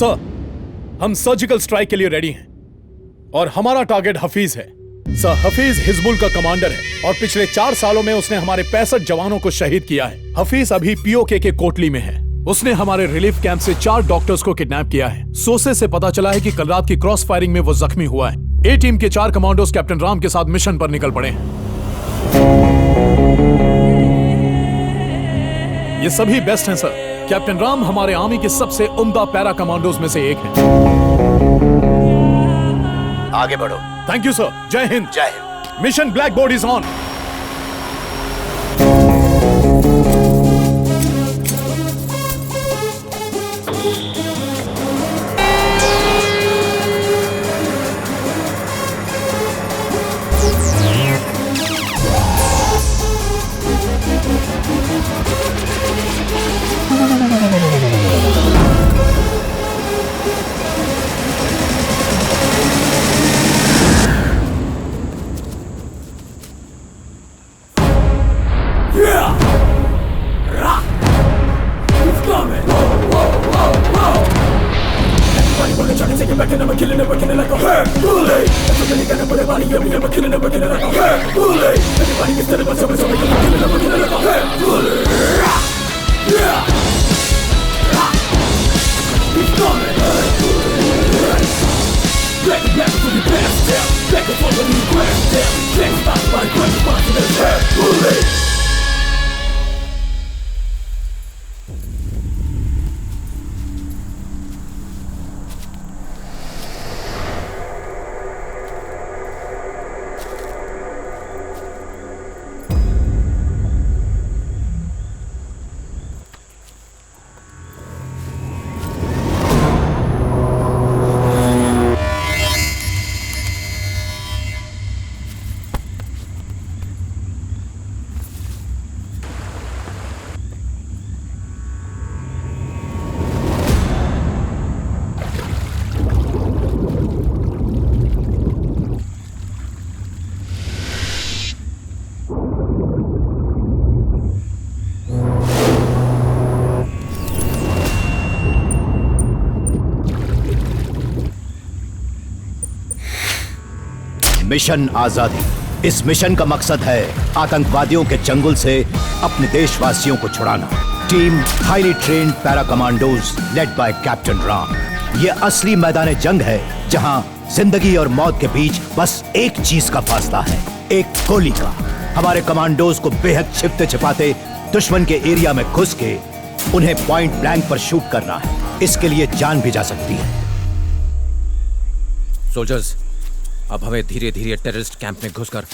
Sir, हम surgical strike के लिए रेडी हैं और हमारा टारगेट हफीज है। सर, हफीज हिजबुल का कमांडर है और पिछले 4 सालों में उसने हमारे 65 जवानों को शहीद किया है। हफीज अभी पीओके के कोटली में है। उसने हमारे रिलीफ कैंप से 4 डॉक्टर्स को किडनैप किया है। सोर्सेज से पता चला है कि कल रात की क्रॉस फायरिंग में वो जख्मी हुआ है। ए टीम के 4 कमांडोज कैप्टन राम के साथ मिशन पर निकल पड़े हैं। ये सभी बेस्ट हैं सर। कैप्टन राम हमारे आर्मी के सबसे उम्दा पैरा कमांडोज में से एक हैं। आगे बढ़ो। Thank you sir. जय हिंद। जय Hind. Mission black board is on. Mission आजादी। इस मिशन का मकसद है आतंकवादियों के चंगुल से अपने देशवासियों को छुड़ाना। Team highly trained para commandos led by Captain Ram. ये असली मैदान जंग है जहां जिंदगी और मौत के बीच बस एक चीज का फासला है, एक गोली का। हमारे कमांडोज को बेहद छिपते छिपाते दुश्मन के एरिया में घुस के उन्हें पॉइंट ब्लैंक पर शूट करना है। इसके लिए जान भी जा सकती है। सोल्जर्स, अब हमें धीरे धीरे टेररिस्ट कैंप में घुसकर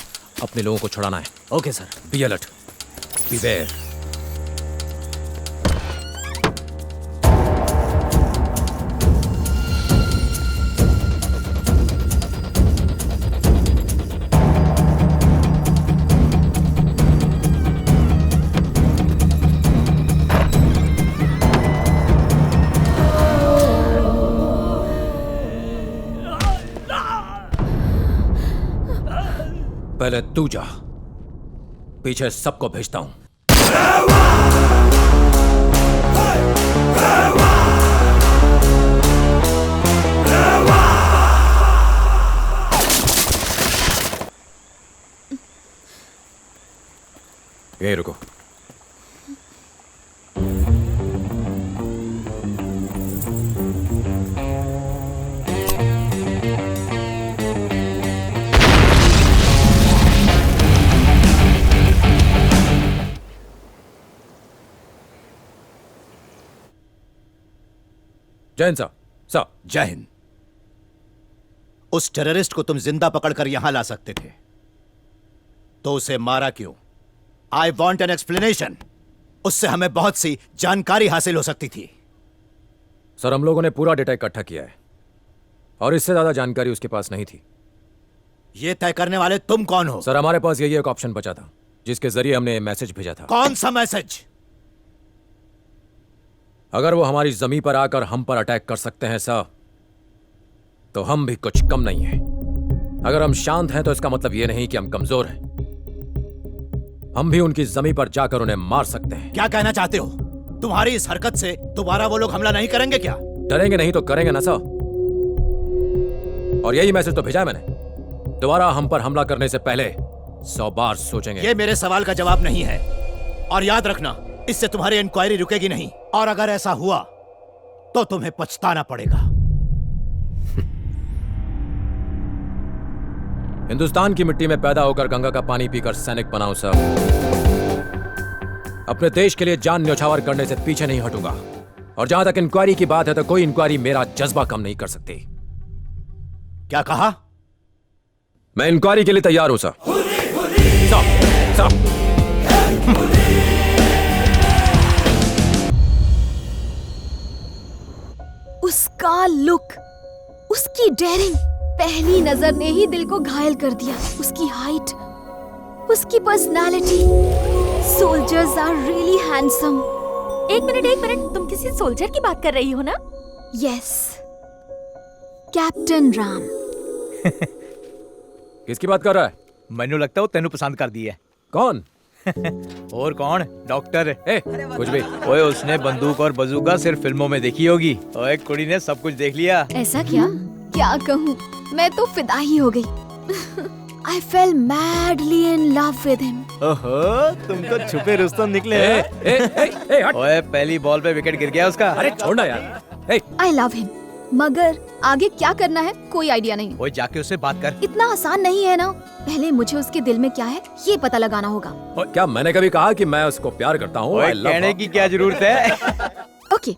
अपने लोगों को छुड़ाना है। Okay sir. Be alert, beware. पहले तू जा, पीछे सबको भेजता हूं। यहीं रुको। जय हिंद सर। जय हिंद। उस टेररिस्ट को तुम जिंदा पकड़कर यहां ला सकते थे, तो उसे मारा क्यों? I want an explanation. उससे हमें बहुत सी जानकारी हासिल हो सकती थी। सर, हम लोगों ने पूरा डेटा इकट्ठा किया है और इससे ज्यादा जानकारी उसके पास नहीं थी। यह तय करने वाले तुम कौन हो? सर, हमारे पास यही एक ऑप्शन बचा था जिसके जरिए हमने मैसेज भेजा था। कौन सा मैसेज? अगर वो हमारी जमीन पर आकर हम पर अटैक कर सकते हैं सर, तो हम भी कुछ कम नहीं हैं। अगर हम शांत हैं तो इसका मतलब यह नहीं कि हम कमजोर हैं। हम भी उनकी जमीन पर जाकर उन्हें मार सकते हैं। क्या कहना चाहते हो? तुम्हारी इस हरकत से दोबारा वो लोग हमला नहीं करेंगे क्या? डरेंगे नहीं तो करेंगे ना सर। और यही मैसेज तो भेजा है मैंने, दोबारा हम पर हमला करने से पहले 100 बार सोचेंगे। ये मेरे सवाल का जवाब नहीं है, और याद रखना इससे तुम्हारी इंक्वायरी रुकेगी नहीं, और अगर ऐसा हुआ तो तुम्हें पछताना पड़ेगा। हिंदुस्तान की मिट्टी में पैदा होकर गंगा का पानी पीकर सैनिक बनाऊं सर। अपने देश के लिए जान न्यौछावर करने से पीछे नहीं हटूंगा। और जहां तक इंक्वायरी की बात है तो कोई इंक्वायरी मेरा जज्बा कम नहीं कर सकती। क्या कहा? मैं इंक्वायरी के लिए तैयार हूं सर। सर। उसका लुक, उसकी डेयरिंग पहली नजर ने ही दिल को घायल कर दिया। उसकी हाइट, उसकी personality. Soldiers are really handsome. एक मिनट, तुम किसी सोल्जर की बात कर रही हो ना? Yes, captain Ram. किसकी बात कर रहा है? मैनू लगता है वो तेनू पसंद कर दी है। कौन? और कौन? डॉक्टर। कुछ भी। ओए उसने बंदूक और बंदूका सिर्फ फिल्मों में देखी होगी। ओए कुड़ी ने सब कुछ देख लिया। ऐसा क्या कहूँ, मैं तो फिदा ही हो गई। I fell madly in love with him. ओहो, तुम तो छुपे रुस्तम निकले। हट। ओए पहली बॉल पे विकेट गिर गया उसका। अरे छोड़ना यार। I love him. मगर आगे क्या करना है कोई आइडिया नहीं। ओए जाके उससे बात कर। इतना आसान नहीं है ना। पहले मुझे उसके दिल में क्या है ये पता लगाना होगा। क्या मैंने कभी कहा कि मैं उसको प्यार करता हूँ? ओए कहने की क्या जरूरत है? ओके,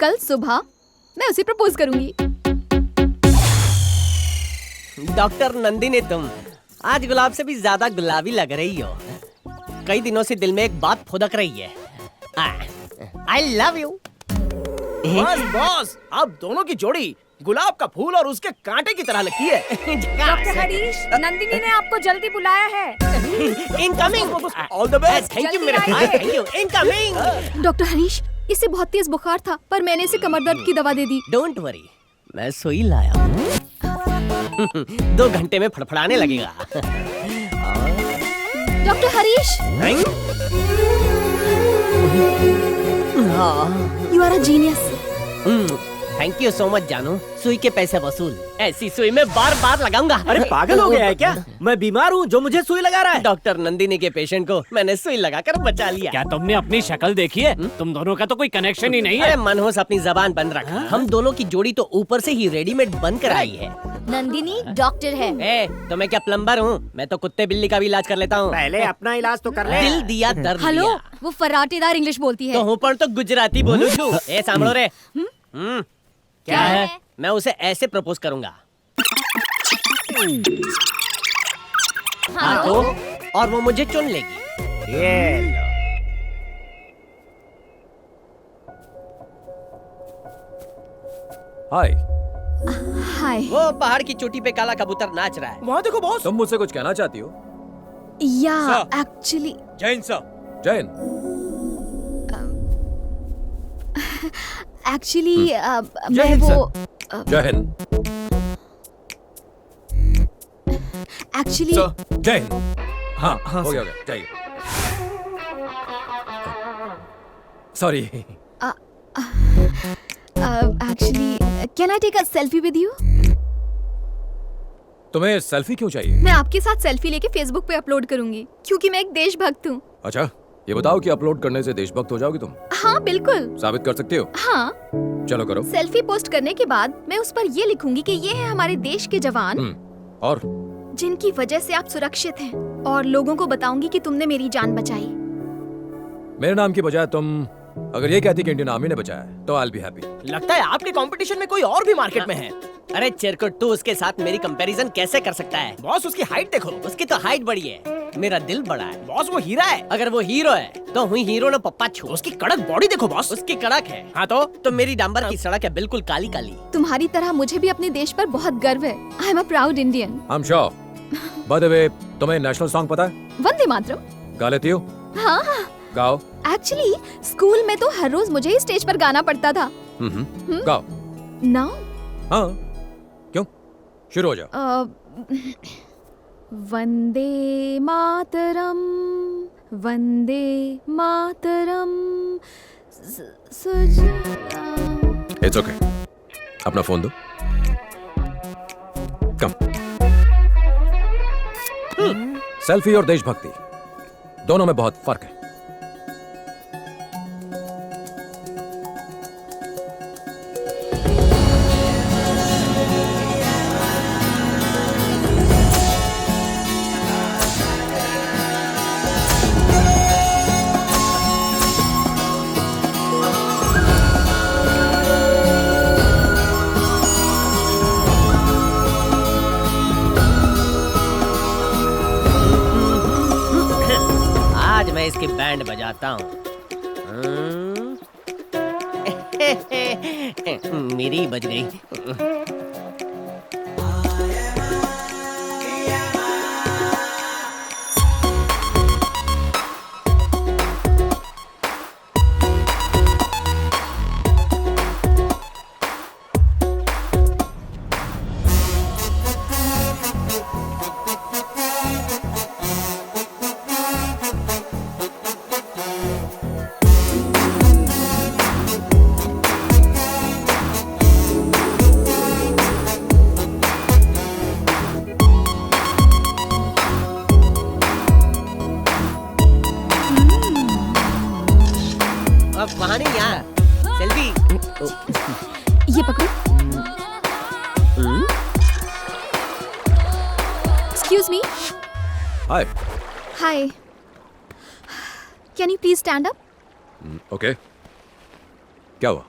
कल सुबह मैं उसे प्रपोज करूंगी। डॉक्टर नंदिनी, तुम आज गुलाब से भी ज्यादा गुलाबी लग रही हो। कई दिनों से दिल में एक बात फुदक रही है। I love you. Boss boss, आप दोनों की जोड़ी गुलाब का फूल और उसके कांटे की तरह लगती है। डॉक्टर हरीश, नंदिनी ने आपको जल्दी बुलाया है। Incoming. All the best. Thank you मेरे भाई, thank you. Incoming. Doctor Harish, इसे बहुत तेज बुखार था पर मैंने इसे कमर दर्द की दवा दे दी। डोंट वरी, मैं सुई लाया हूँ। 2 घंटे में फड़फड़ाने लगेगा। Doctor Harish, you are a genius. Thank you so much जानू। सुई के पैसे वसूल। ऐसी सुई में बार बार लगाऊंगा। अरे पागल हो गया है क्या? मैं बीमार हूँ जो मुझे सुई लगा रहा है। डॉक्टर नंदिनी के पेशेंट को मैंने सुई लगाकर बचा लिया। क्या तुमने अपनी शक्ल देखी है? तुम दोनों का तो कोई कनेक्शन ही नहीं अरे है। मनहोस अपनी जबान बंद रखा। हम दोनों की जोड़ी तो ऊपर से ही रेडीमेड बन कर आई है। नंदिनी डॉक्टर है। तो मैं क्या प्लम्बर हूँ? मैं तो कुत्ते बिल्ली का भी इलाज कर लेता हूँ। पहले अपना इलाज तो कर ले। दिल दिया दर्द हेलो, दिया। वो फराटेदार इंग्लिश बोलती है। तो हूँ पर तो गुजराती बोलूं छू। ए सांभळो रे। क्या है? मैं उसे ऐसे प्रपोज करूंगा। हाँ तो? और वो मुझे चुन लेगी। ये लो। हाय। हाय। वो पहाड़ की चोटी पे काला कबूतर नाच रहा है। वहाँ देखो बॉस। तुम मुझसे कुछ कहना चाहती हो? या sir. Actually Jain sir. Jain. Actually मैं जय हिंद, वो जय हिंद। एक्चुअली जय हिंद। हाँ हो गया जाइए। Sorry. Actually can I take a selfie with you? तुम्हें सेल्फी क्यों चाहिए? मैं आपके साथ सेल्फी लेके फेसबुक पे अपलोड करूंगी क्योंकि मैं एक देशभक्त हूँ। अच्छा, ये बताओ कि अपलोड करने से देशभक्त हो जाओगी तुम? हाँ बिल्कुल। साबित कर सकते हो? हाँ। चलो करो। सेल्फी पोस्ट करने के बाद मैं उस पर ये लिखूंगी कि ये है हमारे देश के जवान और जिनकी वजह से आप सुरक्षित हैं, और लोगों को बताऊंगी कि तुमने मेरी जान बचाई। मेरे नाम की बजाय तुम अगर ये कहती कि इंडियन आर्मी ने बचाया तो आई विल बी हैप्पी। लगता है आपके कंपटीशन में कोई और भी मार्केट में है। अरे चिरकुट, तू उसके साथ मेरी कंपैरिजन कैसे कर सकता है? बॉस उसकी हाइट देखो। उसकी तो हाइट बड़ी है, मेरा दिल बड़ा है। बॉस वो हीरा है। अगर वो हीरो है तो हुई हीरो ना पप्पा छू। उसकी कड़क बॉडी देखो बॉस। उसकी कड़क है। हाँ तो मेरी डांबर की सड़क है बिल्कुल काली काली। तुम्हारी तरह मुझे भी अपने देश पर बहुत गर्व है। I am a proud Indian. I am sure. Bye the वे, तुम्हें नेशनल सॉन्ग पता है? वंदे मातरम। गा लेती हो? हाँ। गाओ। एक्चुअली स्कूल में तो हर रोज मुझे ही स्टेज पर गाना पड़ता था। गाओ। नाउ हाँ, क्यों? शुरू हो जाओ। वंदे मातरम, वंदे मातरम। इट्स ओके, अपना फोन दो। कम। सेल्फी और देशभक्ति दोनों में बहुत फर्क है। आज मैं इसकी बैंड बजाता हूँ। मेरी बज गई। अब वहाँ नहीं यार, सेल्फी। ये पकड़ो। Excuse me. Hi. Hi. Can you please stand up? Okay, क्या हुआ?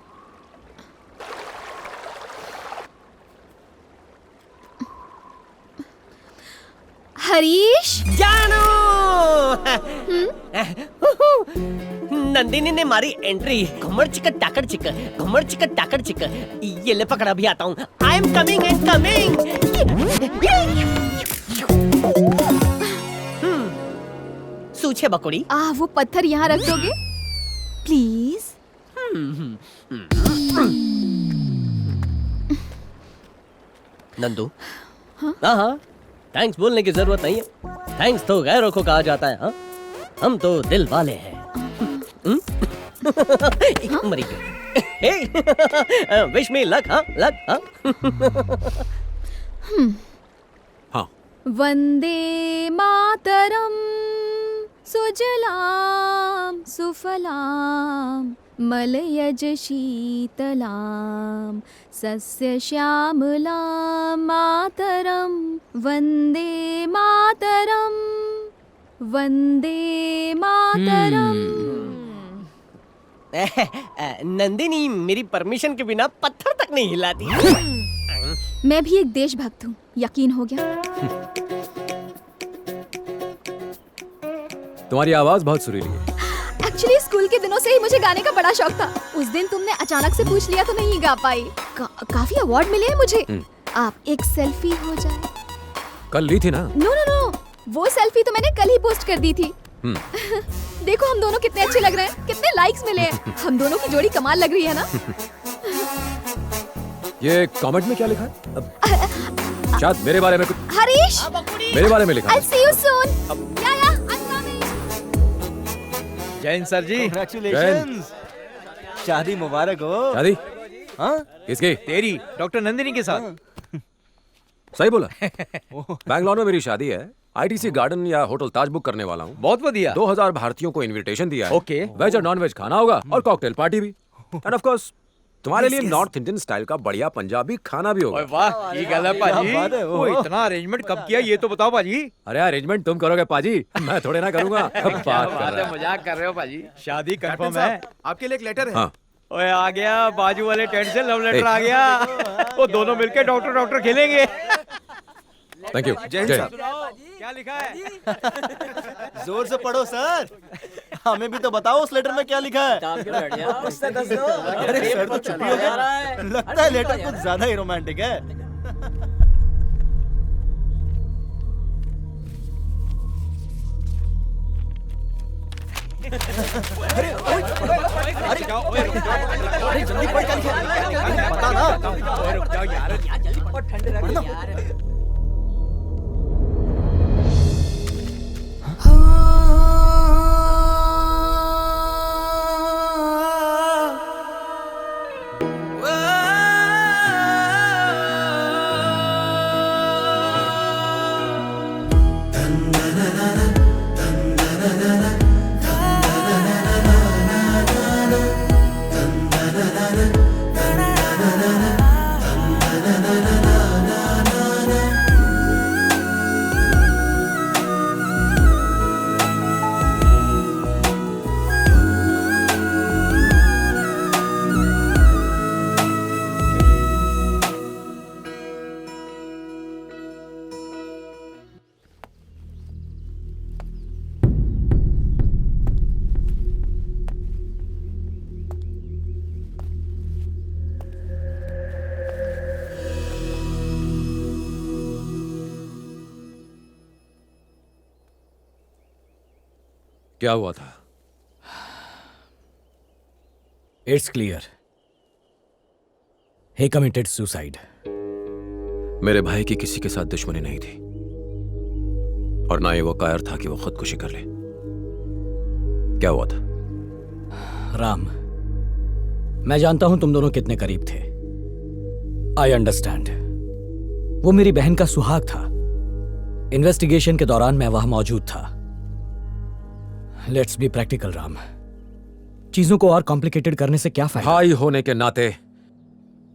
हरीश। जानू। नंदिनी ने मारी एंट्री। घुमर चिकन टाकर चिकन, घुमर चिकन टाकर चिकन। ये ले पकड़ा, भी आता हूँ। I am coming and coming. सूछे बकुड़ी। वो पत्थर यहाँ रख दोगे प्लीज? नंदू। हाँ, थैंक्स बोलने की जरूरत नहीं है। थैंक्स तो गैरों को कहा जाता है। हाँ, हम तो दिल वाले हैं। मरी गई। Wish me luck. हाँ, लक। हाँ। वंदे मातरम सुजलाम सुफलाम मलयज शीतलाम सस्य श्यामलाम मातरम वंदे मातरम वंदे मातरम। नंदिनी मेरी परमिशन के बिना पत्थर तक नहीं हिलाती। मैं भी एक देशभक्त हूँ, यकीन हो गया? तुम्हारी आवाज बहुत सुरीली है। एक्चुअली स्कूल के दिनों से ही मुझे गाने का बड़ा शौक था। उस दिन तुमने अचानक से पूछ लिया तो नहीं गा पाई। काफी अवार्ड मिले हैं मुझे। आप एक सेल्फी हो जाए। कल ली थी ना? नो नो नो, वो सेल्फी तो मैंने कल ही पोस्ट कर दी थी। देखो हम दोनों कितने अच्छे लग रहे हैं, कितने लाइक्स मिले हैं। हम दोनों की जोड़ी कमाल लग रही है ना? ये कमेंट में क्या लिखा है? शायद मेरे बारे में कुछ। हरीश, मेरे बारे में लिखा है। I'll see you soon. Yeah, I'm coming. Jain sir ji, Congratulations. शादी मुबारक हो। शादी? हाँ? किसकी? तेरी डॉक्टर नंदिनी के साथ। सही बोला। बैंगलोर में मेरी शादी है। आईटीसी गार्डन या होटल ताज बुक करने वाला हूँ। बहुत बढ़िया। 2000 भारतीयों को इनविटेशन दिया है। ओके। वेज और नॉन वेज खाना होगा और कॉकटेल पार्टी भी। एंड ऑफ कोर्स तुम्हारे लिए नॉर्थ इंडियन स्टाइल का बढ़िया पंजाबी खाना भी होगा। ओए वाह, ये गल है पाजी। वो इतना अरेंजमेंट कब किया ये तो बताओ पाजी। अरे अरेंजमेंट तुम करोगे पाजी, मैं थोड़े ना करूंगा। बात कर रहा है। मजाक कर रहे हो पाजी। शादी कंफर्म है। आपके लिए एक लेटर है। हाँ। ओए आ गया बाजू वाले टेंट से लव लेटर आ गया। वो दोनों मिलके डॉक्टर डॉक्टर खेलेंगे। Thank you. जय जय। क्या लिखा है? जोर से पढ़ो सर। हमें भी तो बताओ उस लेटर में क्या लिखा है। अरे सर तो चुप हो गए। लगता है लेटर कुछ ज्यादा ही रोमांटिक है। अरे जल्दी पढ़ क्या लिखा है? बता ना। रुक जाओ यार। क्या हुआ था? It's clear, he committed suicide. मेरे भाई की किसी के साथ दुश्मनी नहीं थी और ना ही वो कायर था कि वो खुदकुशी कर ले। क्या हुआ था? राम, मैं जानता हूं तुम दोनों कितने करीब थे। I understand. वो मेरी बहन का सुहाग था। इन्वेस्टिगेशन के दौरान मैं वहां मौजूद था। लेट्स बी प्रैक्टिकल राम, चीजों को और कॉम्प्लिकेटेड करने से क्या फायदा? भाई होने के नाते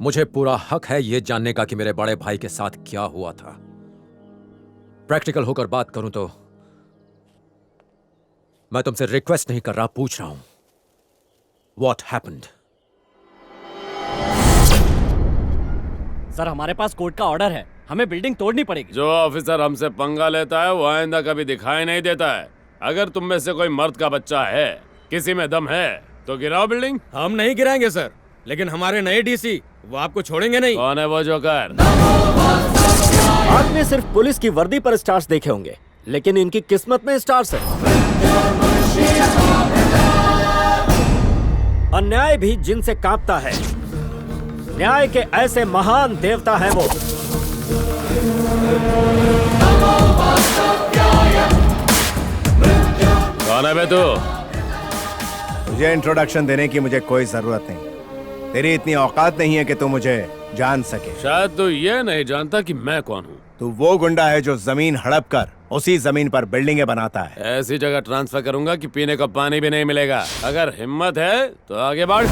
मुझे पूरा हक है यह जानने का कि मेरे बड़े भाई के साथ क्या हुआ था। प्रैक्टिकल होकर बात करूं तो मैं तुमसे रिक्वेस्ट नहीं कर रहा, पूछ रहा हूं, व्हाट हैपेंड? सर, हमारे पास कोर्ट का ऑर्डर है, हमें बिल्डिंग तोड़नी पड़ेगी। जो ऑफिसर हमसे पंगा लेता है वो आइंदा कभी दिखाई नहीं देता है। अगर तुम में से कोई मर्द का बच्चा है, किसी में दम है, तो गिराओ बिल्डिंग। हम नहीं गिराएंगे सर, लेकिन हमारे नए डीसी वो आपको छोड़ेंगे नहीं। कौन है वो जोकर? आपने सिर्फ पुलिस की वर्दी पर स्टार्स देखे होंगे, लेकिन इनकी किस्मत में स्टार्स है। अन्याय भी जिनसे कांपता है। न्याय के ऐसे महान देवता हैं वो। कौन है बे तू? तुझे इंट्रोडक्शन देने की मुझे कोई जरूरत नहीं। तेरी इतनी औकात नहीं है कि तू मुझे जान सके। शायद तू ये नहीं जानता कि मैं कौन हूँ। तू वो गुंडा है जो जमीन हड़प कर उसी जमीन पर बिल्डिंगें बनाता है। ऐसी जगह ट्रांसफर करूंगा कि पीने का पानी भी नहीं मिलेगा। अगर हिम्मत है तो आगे बढ़।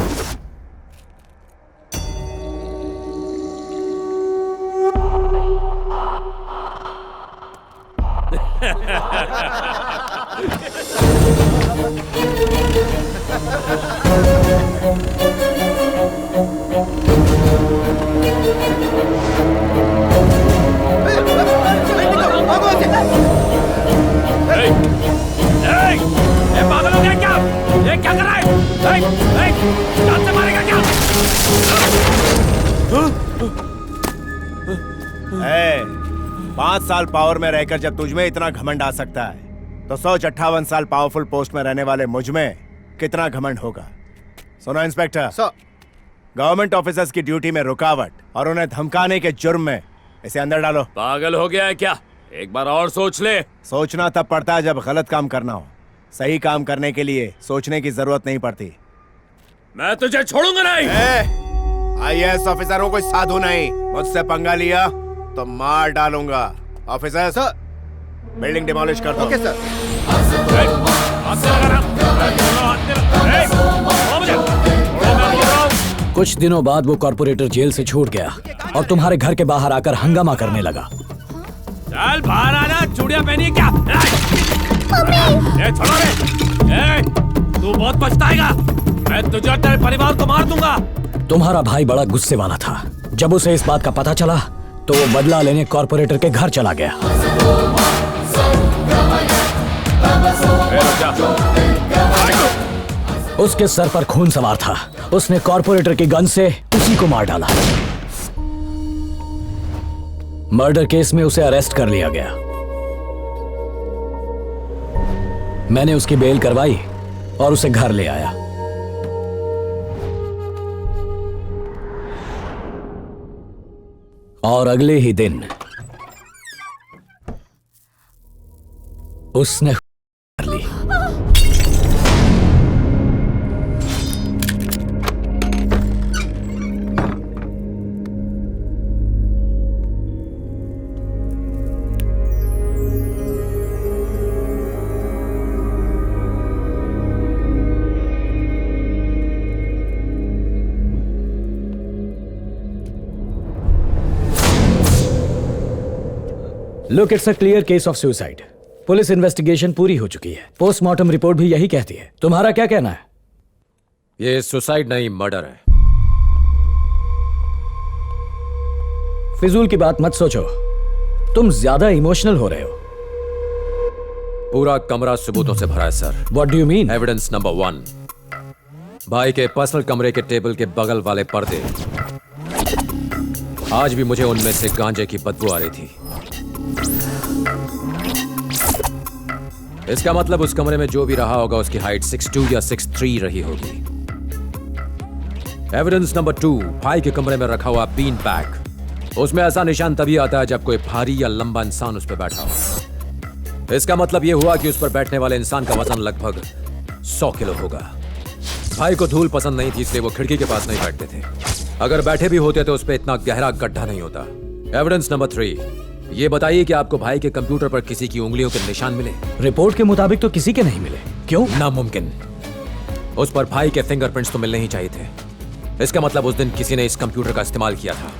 पागल हो गया क्या? ये क्या कर रहा है? जान से मारेगा क्या? 5 साल पावर में रहकर जब तुझमें इतना घमंड आ सकता है, तो 58 साल पावरफुल पोस्ट में रहने वाले मुझमें कितना घमंड होगा। सुनो इंस्पेक्टर, गवर्नमेंट ऑफिसर्स की ड्यूटी में रुकावट और उन्हें धमकाने के जुर्म में इसे अंदर डालो। पागल हो गया है क्या? एक बार और सोच ले। सोचना तब पड़ता है जब गलत काम करना हो। सही काम करने के लिए सोचने की जरूरत नहीं पड़ती। मैं तुझे छोड़ूंगा नहीं। IAS ऑफिसर हूँ, कोई साधु नहीं। मुझसे पंगा लिया तो मार डालूंगा। ऑफिसर सर, बिल्डिंग डिमोलिश कर दो। Okay sir. कुछ दिनों बाद वो कॉर्पोरेटर जेल से छूट गया और तुम्हारे घर के बाहर आकर हंगामा करने लगा। चल बाहर आना, चूड़ियां पहनी क्या? छोड़ो रे। तू बहुत पछताएगा। मैं तुझे और तेरे परिवार को मार दूंगा। तुम्हारा भाई बड़ा गुस्से वाला था। जब उसे इस बात का पता चला तो वो बदला लेने कॉर्पोरेटर के घर चला गया। उसके सर पर खून सवार था। उसने कॉर्पोरेटर की गन से उसी को मार डाला। मर्डर केस में उसे अरेस्ट कर लिया गया। मैंने उसकी बेल करवाई और उसे घर ले आया। और अगले ही दिन उसने कर ली। Look, it's a clear case of suicide. Police investigation पूरी हो चुकी है। पोस्टमार्टम रिपोर्ट भी यही कहती है। तुम्हारा क्या कहना है? ये सुसाइड नहीं, मर्डर है। फिजूल की बात मत सोचो। तुम ज्यादा इमोशनल हो रहे हो। पूरा कमरा सबूतों से भरा है sir. What do you mean? Evidence number 1, भाई के पर्सनल कमरे के टेबल के बगल वाले पर्दे। आज भी मुझे उनमें से गांजे की बदबू आ रही थी। इसका मतलब उस कमरे में जो भी रहा होगा उसकी हाइट 6'2" या 6'3" रही होगी। एविडेंस नंबर 2, भाई के कमरे में रखा हुआ बीन बैग। उसमें ऐसा निशान तभी आता है जब कोई भारी या लंबा इंसान उस पर बैठा हो। इसका मतलब यह हुआ कि उस पर बैठने वाले इंसान का वजन लगभग 100 किलो होगा। भाई को धूल पसंद नहीं थी, इसलिए वो खिड़की के पास नहीं बैठते थे। अगर बैठे भी होते तो उस पर इतना गहरा गड्ढा नहीं होता। एविडेंस नंबर 3, ये बताइए कि आपको भाई के कंप्यूटर पर किसी की उंगलियों के निशान मिले? रिपोर्ट के मुताबिक तो किसी के नहीं मिले। क्यों? नामुमकिन। उस पर भाई के फिंगरप्रिंट्स तो मिलने ही चाहिए थे। इसका मतलब उस दिन किसी ने इस कंप्यूटर का इस्तेमाल किया था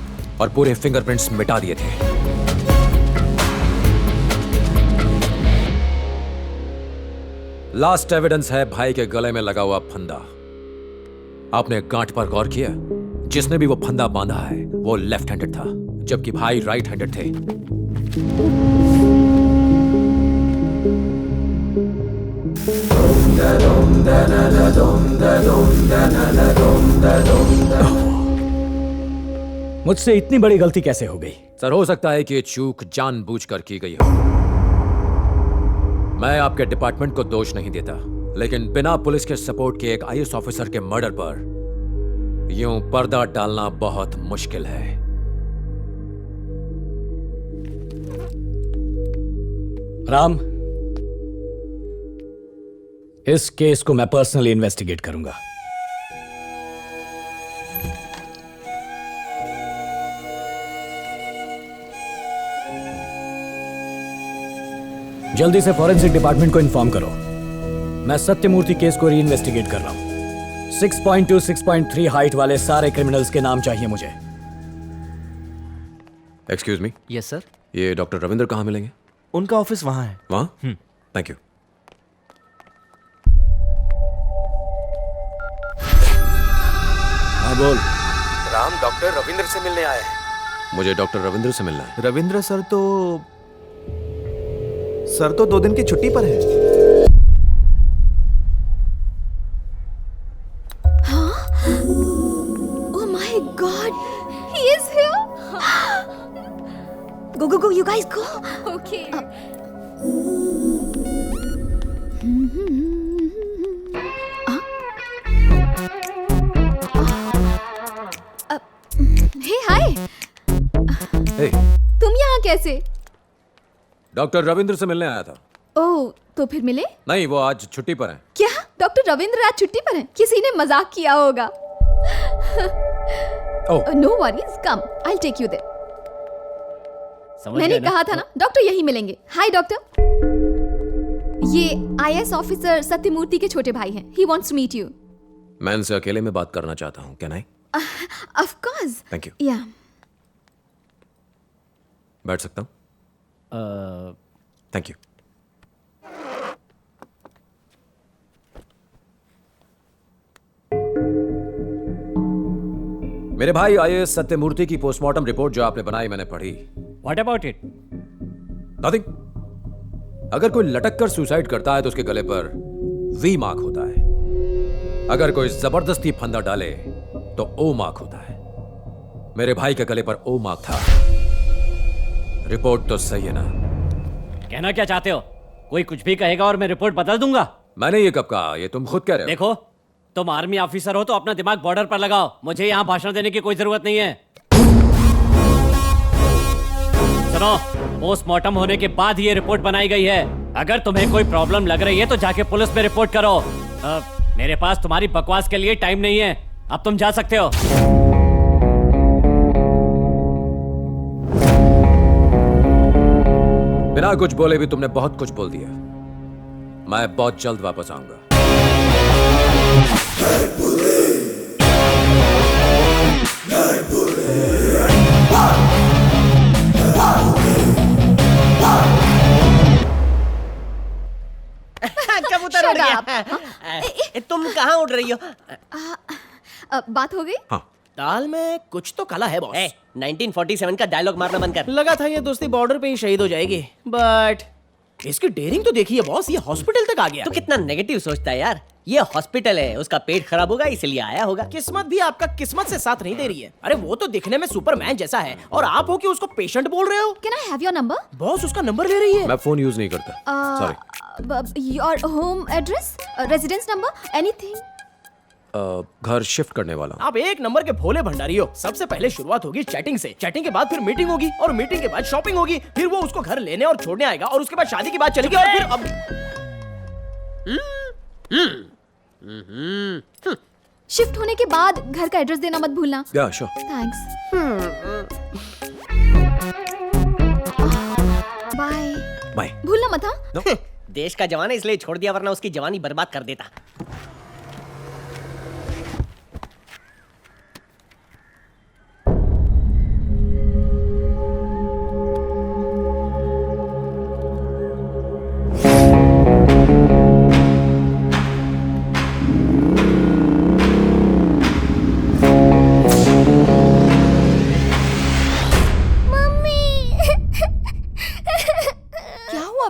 और पूरे फिंगरप्रिंट्स मिटा दिए थे। लास्ट एविडेंस है भाई के गले में लगा हुआ फंदा। आपने गांठ पर गौर किया? जिसने भी वो फंदा बांधा है वो लेफ्ट हैंडेड था, जबकि भाई राइट हैंडेड थे। मुझसे इतनी बड़ी गलती कैसे हो गई? सर, हो सकता है कि ये चूक जानबूझकर की गई हो। मैं आपके डिपार्टमेंट को दोष नहीं देता, लेकिन बिना पुलिस के सपोर्ट के एक IAS ऑफिसर के मर्डर पर यूं पर्दा डालना बहुत मुश्किल है। राम, इस केस को मैं पर्सनली इन्वेस्टिगेट करूंगा। जल्दी से फॉरेंसिक डिपार्टमेंट को इन्फॉर्म करो। मैं सत्यमूर्ति केस को री इन्वेस्टिगेट कर रहा हूं। 6.2, 6.3 हाइट वाले सारे क्रिमिनल्स के नाम चाहिए मुझे। Excuse me. Yes sir. ये डॉक्टर रविंद्र कहाँ मिलेंगे? उनका ऑफिस वहाँ है। वहाँ? Thank you. हाँ बोल। राम डॉक्टर रविंद्र से मिलने आए हैं। मुझे डॉक्टर रविंद्र से मिलना है। रविंद्र सर तो 2 दिन की छुट्टी पर है। Oh my God, he is here. Go, you guys go. Okay. Hey, hi. Hey, तुम यहाँ कैसे? डॉक्टर रविंद्र से मिलने आया था। ओह, तो फिर मिले? नहीं, वो आज छुट्टी पर हैं। क्या डॉक्टर रविंद्र आज छुट्टी पर हैं? किसी ने मजाक किया होगा। No worries, come, I will take you there. मैंने कहा था ना डॉक्टर यही मिलेंगे। हाय डॉक्टर, ये IAS ऑफिसर सत्यमूर्ति के छोटे भाई हैं। He wants to meet you. मैं इनसे अकेले में बात करना चाहता हूँ। Can I? Of course. Thank you. या बैठ सकता हूँ? Thank you. मेरे भाई IAS सत्यमूर्ति की पोस्टमार्टम रिपोर्ट जो आपने बनाई मैंने पढ़ी। What about it? नथिंग। अगर कोई लटक कर सुसाइड करता है तो उसके गले पर V मार्क होता है। अगर कोई जबरदस्ती फंदा डाले तो O मार्क होता है। मेरे भाई के गले पर O मार्क था। रिपोर्ट तो सही है ना? कहना क्या चाहते हो? कोई कुछ भी कहेगा और मैं रिपोर्ट बदल दूंगा। मैंने ये कब कहा? ये तुम खुद कह रहे हो। देखो, तुम आर्मी ऑफिसर हो तो अपना दिमाग बॉर्डर पर लगाओ। मुझे यहाँ भाषण देने की कोई जरूरत नहीं है। सुनो, पोस्टमार्टम होने के बाद ये रिपोर्ट बनाई गई है। अगर तुम्हें कोई प्रॉब्लम लग रही है तो जाके पुलिस में रिपोर्ट करो। मेरे पास तुम्हारी बकवास के लिए टाइम नहीं है। अब तुम जा सकते हो। बिना कुछ बोले भी तुमने बहुत कुछ बोल दिया। मैं बहुत जल्द वापस आऊंगा। कबूतर उड़ गया। तुम कहाँ उड़ रही हो? बात हो गई? हाँ। दाल में कुछ तो काला है बॉस। 1947 का डायलॉग मारना बंद कर। लगा था ये दोस्ती बॉर्डर पे ही शहीद हो जाएगी, बट इसकी डेयरिंग तो देखिए बॉस, ये हॉस्पिटल तक आ गया। तो कितना नेगेटिव सोचता है यार। ये हॉस्पिटल है, उसका पेट खराब होगा इसलिए आया होगा। किस्मत भी आपका किस्मत से साथ नहीं दे रही है। अरे वो तो दिखने में सुपरमैन जैसा है और आप हो कि उसको पेशेंट बोल रहे हो। Can I have your number? Boss उसका नंबर ले रही है। मैं फोन यूज नहीं करता। Sorry. Your home address, residence number, anything? घर शिफ्ट करने वाला हूं। आप एक नंबर के भोले भंडारी हो। सबसे पहले शुरुआत होगी चैटिंग से, चैटिंग के बाद फिर मीटिंग होगी और मीटिंग के बाद शॉपिंग होगी, फिर वो उसको घर लेने और छोड़ने आएगा और उसके बाद शादी की बात चलेगी और फिर अब शिफ्ट होने के बाद घर का एड्रेस देना मत भूलना। या श्योर। थैंक्स। बाय। बाय। भूलना मत हाँ। देश का जवान है इसलिए छोड़ दिया, वरना उसकी जवानी बर्बाद कर देता।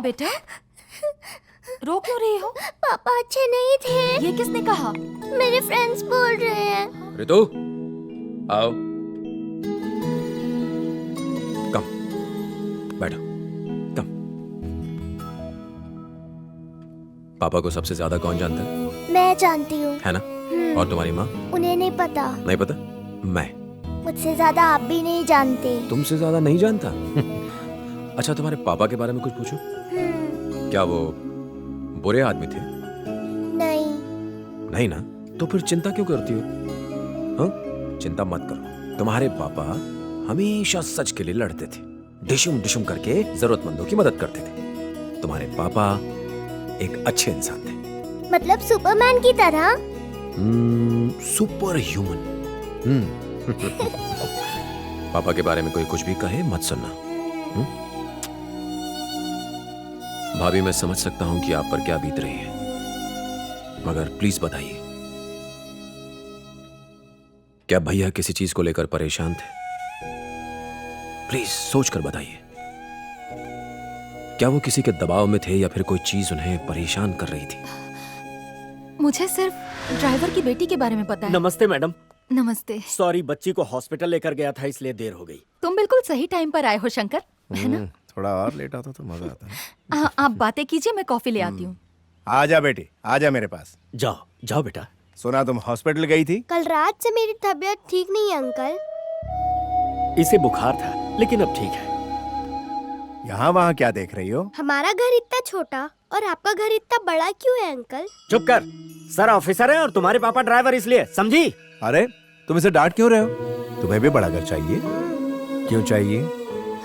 बेटा, रो क्यों रही हो? पापा अच्छे नहीं थे। ये किसने कहा? मेरे फ्रेंड्स बोल रहे हैं। रितु, आओ। कम, बैठो, कम। पापा को सबसे ज्यादा कौन जानता है? मैं जानती हूँ। है ना? और तुम्हारी माँ? उन्हें नहीं पता। नहीं पता? मैं। मुझसे ज्यादा आप भी नहीं जानते। तुमसे ज्यादा नहीं जानता? अच्छा, तुम्हारे पापा के बारे में कुछ पूछूं? क्या वो बुरे आदमी थे? नहीं। नहीं ना? तो फिर चिंता क्यों करती हो? हाँ? चिंता मत करो। तुम्हारे पापा हमेशा सच के लिए लड़ते थे, डिशुम डिशुम करके जरूरतमंदों की मदद करते थे। तुम्हारे पापा एक अच्छे इंसान थे। मतलब सुपरमैन की तरह? Super human. पापा के बारे में कोई कुछ भी कहे मत सुनना। भाभी, मैं समझ सकता हूं कि आप पर क्या बीत रही है, मगर प्लीज बताइए, क्या भैया किसी चीज को लेकर परेशान थे? प्लीज सोच कर बताइए। क्या वो किसी के दबाव में थे या फिर कोई चीज उन्हें परेशान कर रही थी? मुझे सिर्फ ड्राइवर की बेटी के बारे में पता है। नमस्ते मैडम। नमस्ते। सॉरी, बच्ची को हॉस्पिटल लेकर गया था इसलिए देर हो गई। तुम बिल्कुल सही टाइम पर आए हो शंकर, है ना? थोड़ा और लेट आता तो मजा आता। आप बातें कीजिए, मैं कॉफी ले आती हूँ। आजा बेटी, आजा मेरे पास। जाओ जाओ बेटा। सुना तुम हॉस्पिटल गई थी? कल रात से मेरी तबीयत ठीक नहीं है अंकल। इसे बुखार था लेकिन अब ठीक है। यहाँ वहाँ क्या देख रही हो? हमारा घर इतना छोटा और आपका घर इतना बड़ा क्यों है अंकल? चुप कर, सर ऑफिसर है और तुम्हारे पापा ड्राइवर, इसलिए, समझी? अरे तुम इसे डांट क्यों रहे हो? तुम्हें भी बड़ा घर चाहिए। क्यों चाहिए?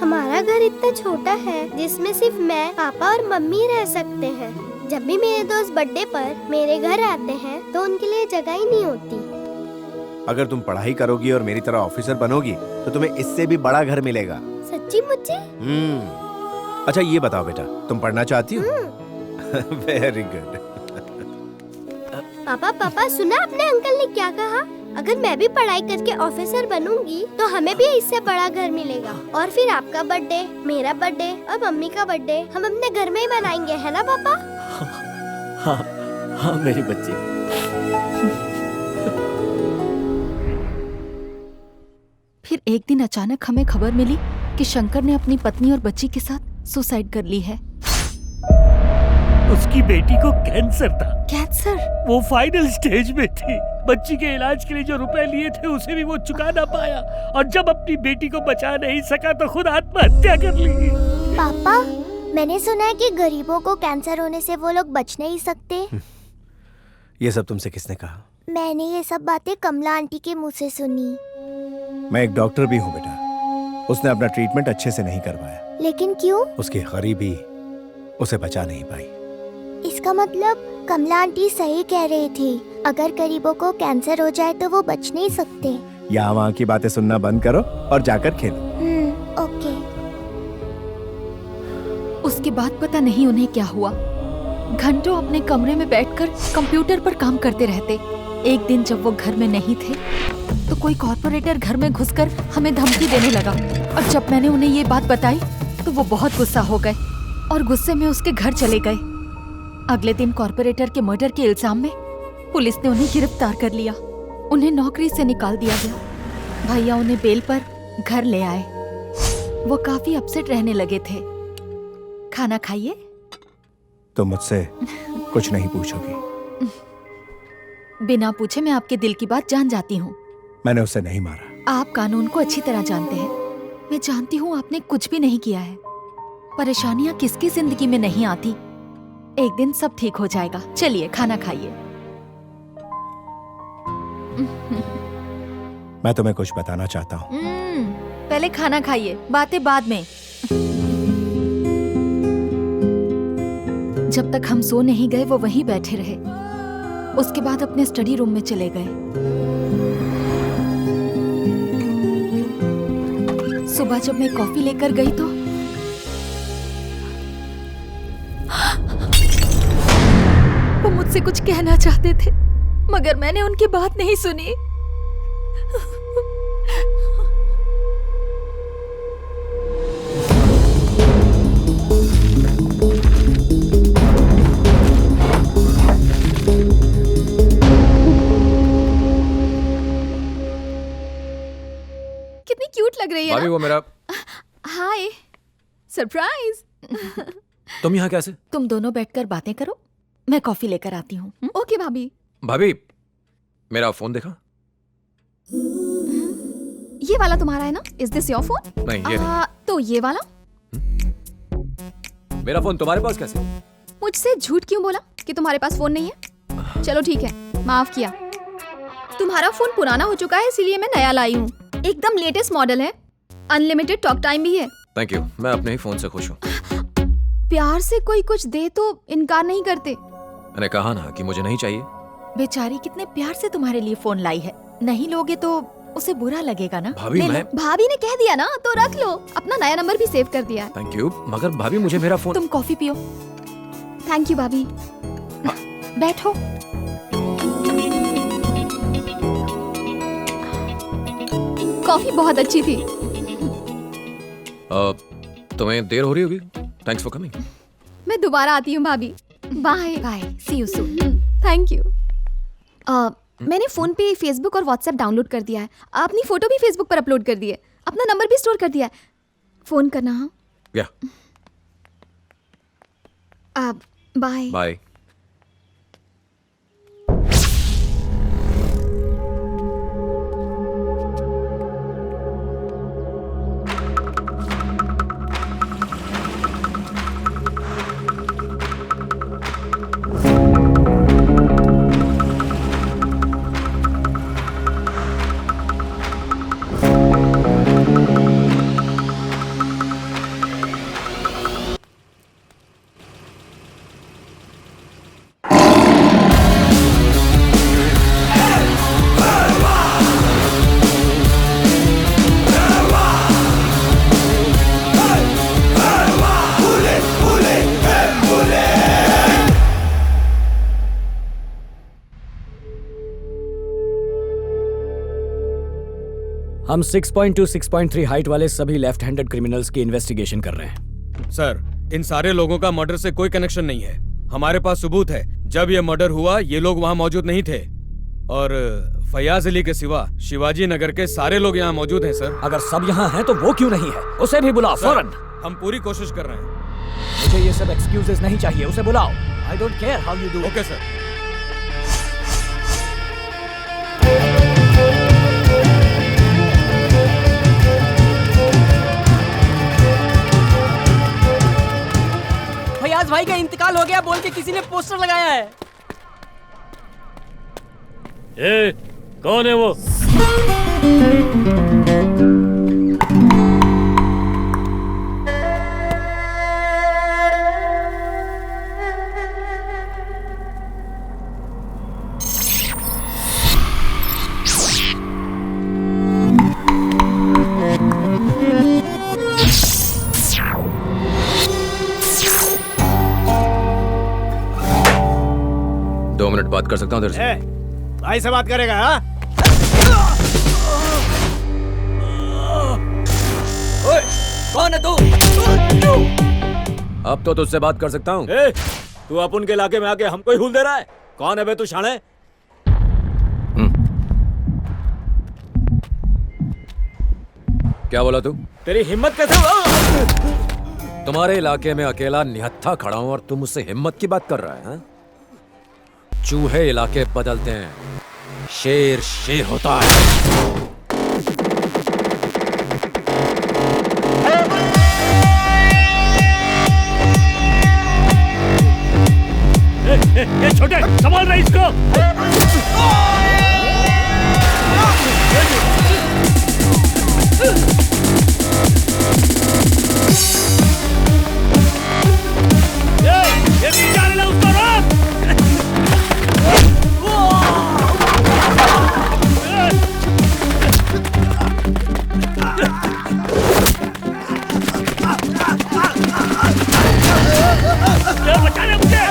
हमारा घर इतना छोटा है जिसमें सिर्फ मैं, पापा और मम्मी रह सकते हैं। जब भी मेरे दोस्त बर्थडे पर मेरे घर आते हैं तो उनके लिए जगह ही नहीं होती। अगर तुम पढ़ाई करोगी और मेरी तरह ऑफिसर बनोगी तो तुम्हें इससे भी बड़ा घर मिलेगा। सच्ची मुझे? अच्छा ये बताओ बेटा, तुम पढ़ना चाहती हो? Very good. पापा पापा, सुना आपने अंकल ने क्या कहा? अगर मैं भी पढ़ाई करके ऑफिसर बनूंगी तो हमें भी इससे बड़ा घर मिलेगा और फिर आपका बर्थडे, मेरा बर्थडे और मम्मी का बर्थडे हम अपने घर में ही मनाएंगे, है ना पापा? हाँ हाँ मेरी बच्ची। फिर एक दिन अचानक हमें खबर मिली कि शंकर ने अपनी पत्नी और बच्ची के साथ सुसाइड कर ली है। उसकी बेटी को कैंसर था। कैंसर? वो फाइनल स्टेज में थी। बच्ची के इलाज के लिए जो रुपए लिए थे उसे भी वो चुका ना पाया और जब अपनी बेटी को बचा नहीं सका तो खुद आत्महत्या कर ली। पापा, मैंने सुना है कि गरीबों को कैंसर होने से वो लोग बच नहीं सकते। ये सब तुमसे किसने कहा? मैंने ये सब बातें कमला आंटी के मुंह से सुनी। मैं एक डॉक्टर भी हूँ बेटा। उसने अपना ट्रीटमेंट अच्छे से नहीं करवाया। लेकिन क्यों? उसकी गरीबी उसे बचा नहीं पाई। इसका मतलब कमला आंटी सही कह रही थी, अगर गरीबों को कैंसर हो जाए तो वो बच नहीं सकते। यहाँ वहाँ की बातें सुनना बंद करो और जाकर खेलो। ओके। उसके बाद पता नहीं उन्हें क्या हुआ। घंटों अपने कमरे में बैठकर कंप्यूटर पर काम करते रहते। एक दिन जब वो घर में नहीं थे तो कोई कॉर्पोरेटर घर में घुसकर हमें धमकी देने लगा और जब मैंने उन्हें ये बात बताई तो वो बहुत गुस्सा हो गए और गुस्से में उसके घर चले गए। अगले दिन कॉर्पोरेटर के मर्डर के इल्जाम में पुलिस ने उन्हें गिरफ्तार कर लिया। उन्हें नौकरी से निकाल दिया गया। भैया उन्हें बेल पर घर ले आए। वो काफी अपसेट रहने लगे थे। खाना खाइए। तुम मुझसे कुछ नहीं पूछोगी। बिना पूछे मैं आपके दिल की बात जान जाती हूँ। मैंने उसे नहीं मारा। आप कानून को अच्छी तरह जानते हैं। मैं जानती हूँ आपने कुछ भी नहीं किया है। परेशानियाँ किसकी जिंदगी में नहीं आती। एक दिन सब ठीक हो जाएगा। चलिए खाना खाइए। मैं तुम्हें कुछ बताना चाहता हूँ। पहले खाना खाइए, बातें बाद में। जब तक हम सो नहीं गए वो वहीं बैठे रहे। उसके बाद अपने स्टडी रूम में चले गए। सुबह जब मैं कॉफी लेकर गई तो वो मुझसे कुछ कहना चाहते थे, मगर मैंने उनकी बात नहीं सुनी। कितनी क्यूट लग रही है भाभी ना? वो मेरा। हाय, सरप्राइज। तुम यहाँ कैसे? तुम दोनों बैठकर बातें करो, मैं कॉफी लेकर आती हूँ। ओके भाभी। भाभी मेरा फोन देखा? ये वाला तुम्हारा है ना? Is this your phone? नहीं ये नहीं। तो ये वाला? मेरा फोन तुम्हारे पास कैसे? मुझसे झूठ क्यों बोला कि तुम्हारे पास फोन नहीं है? चलो ठीक है, माफ किया। तुम्हारा फोन पुराना हो चुका है, इसीलिए मैं नया लाई हूँ। एकदम लेटेस्ट मॉडल है, अनलिमिटेड टॉक टाइम भी है। थैंक यू, मैं अपने ही फोन से खुश हूँ। प्यार से कोई कुछ दे तो इनकार नहीं करते। मैंने कहा ना कि मुझे नहीं चाहिए। बेचारी कितने प्यार से तुम्हारे लिए फोन लाई है। नहीं लोगे तो उसे बुरा लगेगा ना। भाभी ले लो। भाभी ने कह दिया ना तो रख लो। अपना नया नंबर भी सेव कर दिया है। थैंक यू, मगर भाभी मुझे मेरा फोन। तुम कॉफी पियो। थैंक यू भाभी। बैठो। कॉफी बहुत अच्छी थी। तुम्हें देर हो रही होगी। Thanks for coming. मैं दोबारा आती हूँ भाभी। Bye bye, see you soon. Thank you. मैंने फोन पे फेसबुक और व्हाट्सएप डाउनलोड कर दिया है। अपनी फोटो भी फेसबुक पर अपलोड कर दी है। अपना नंबर भी स्टोर कर दिया है। फोन करना। हाँ या बाय बाय। हम 6.2 6.3 हाइट वाले सभी लेफ्ट हैंडेड क्रिमिनल्स की इन्वेस्टिगेशन कर रहे हैं। सर, इन सारे लोगों का मर्डर से कोई कनेक्शन नहीं है। हमारे पास सबूत है। जब ये मर्डर हुआ ये लोग वहाँ मौजूद नहीं थे। और फयाज अली के सिवा शिवाजी नगर के सारे लोग यहाँ मौजूद हैं सर। अगर सब यहाँ हैं तो वो क्यों नहीं है? उसे भी बुलाओ फौरन। हम पूरी कोशिश कर रहे हैं। मुझे ये सब एक्सक्यूजेस नहीं चाहिए, उसे बुलाओ। I don't care how you do. Okay sir. Fayaz भाई का इंतकाल हो गया बोल के किसी ने पोस्टर लगाया है। ए, कौन है वो? बात कर सकता हूँ तेरे से? भाई से बात करेगा? हाँ? ओए, कौन है तू? अब तो तुझसे बात कर सकता हूँ। तू अपन के इलाके में आके हमको ही हुल दे रहा है? कौन है बे तू शाणे? क्या बोला तू? तेरी हिम्मत कैसे? तुम्हारे इलाके में अकेला निहत्था खड़ा हूं और तुम मुझसे हिम्मत की बात कर रहा है? चूहे इलाके बदलते हैं, शेर शेर होता है। ये छोटे संभाल रहा इसको। ये नहीं जाने ना उसको रोक। बचा ले मुझे।